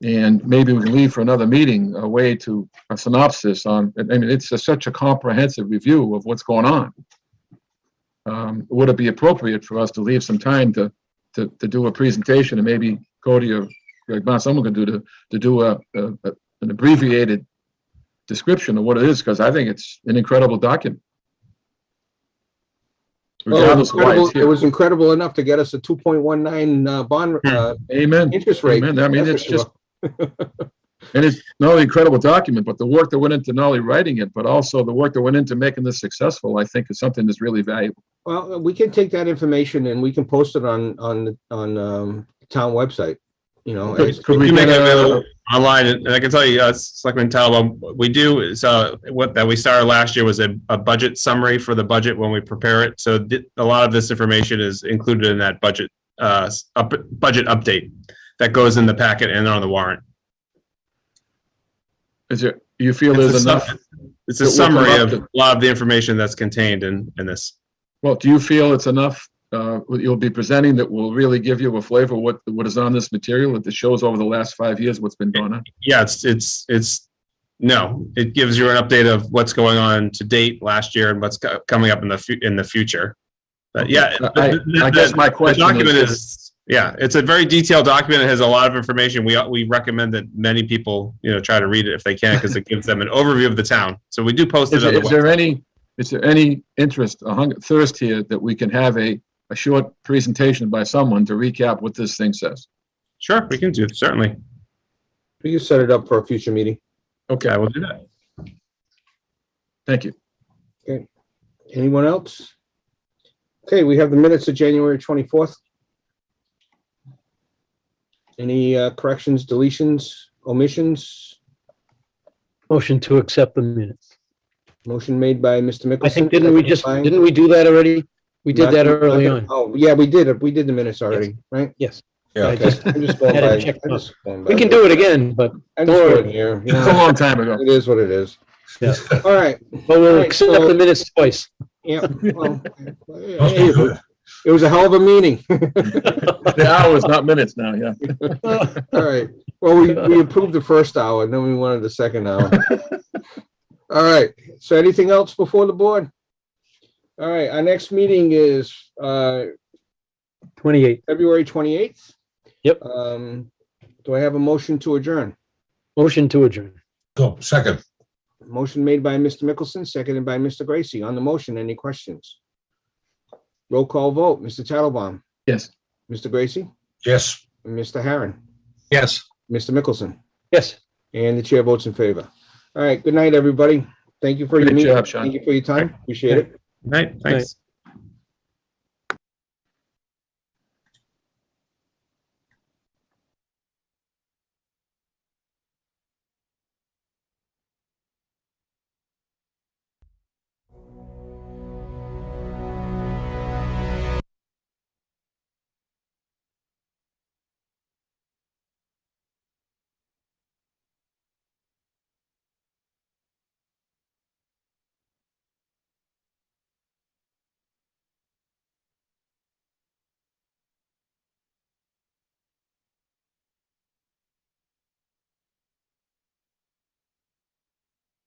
And maybe we can leave for another meeting a way to a synopsis on, I mean, it's such a comprehensive review of what's going on. would it be appropriate for us to leave some time to do a presentation and maybe Cody or Greg, someone could do an abbreviated description of what it is, because I think it's an incredible document. Regardless of why it's It here. was incredible enough to get us a 2.19 bond Amen. interest rate. Amen. I mean, That's it's for just, sure. and it's not only an incredible document, but the work that went into not only writing it, but also the work that went into making this successful, I think is something that's really valuable. Well, we can take that information and we can post it on town website, you know. as- Could we We make get it a, available online, and I can tell you, Selectman Talbot, we do is what that we started last year was a budget summary for the budget when we prepare it. So a lot of this information is included in that budget budget update that goes in the packet and on the warrant. you feel there's enough? It's a that will come summary up of to- a lot of the information that's contained in this. Well, do you feel it's enough, what you'll be presenting that will really give you a flavor of what is on this material, that shows over the last 5 years what's been going on? Yeah, it gives you an update of what's going on to date last year and what's coming up in the future. But yeah, I guess my question the document is- is, yeah, it's a very detailed document. It has a lot of information. We recommend that many people, try to read it if they can, because it gives them an overview of the town. So we do post it on the website. Is there any interest, thirst here that we can have a short presentation by someone to recap what this thing says? Sure, we can do, certainly. We can set it up for a future meeting. Okay, I will do that. Thank you. Okay. Anyone else? Okay, we have the minutes of January 24th. Any corrections, deletions, omissions? Motion to accept the minutes. Motion made by Mr. Mickelson. I think, didn't we do that already? We did that early on. Oh, yeah, we did. We did the minutes already, right? Yes. Yeah. I just I'm just going had by. to check I'm them just going by- We can do it again, but I'm don't just worry. going here. It's a long time ago. It is what it is. Yeah. All right. But we'll Right, accept so- the minutes twice. Yeah. Well, hey, it was a hell of a meeting. The hours, not minutes now, yeah. All right. Well, we approved the first hour, and then we wanted the second hour. All right. So anything else before the board? All right. Our next meeting is 28. February 28th. Yep. Do I have a motion to adjourn? Motion to adjourn. Go, second. Motion made by Mr. Mickelson, seconded by Mr. Gracie. On the motion, any questions? Roll call vote. Mr. Tattlebaum, Yes. Mr. Gracie, Yes. and Mr. Herron, Yes. Mr. Mickelson, Yes. and the chair votes in favor. All right. Good night, everybody. Thank you for your Good meeting. job, Sean. Thank you for your time. Appreciate it. Right, thanks.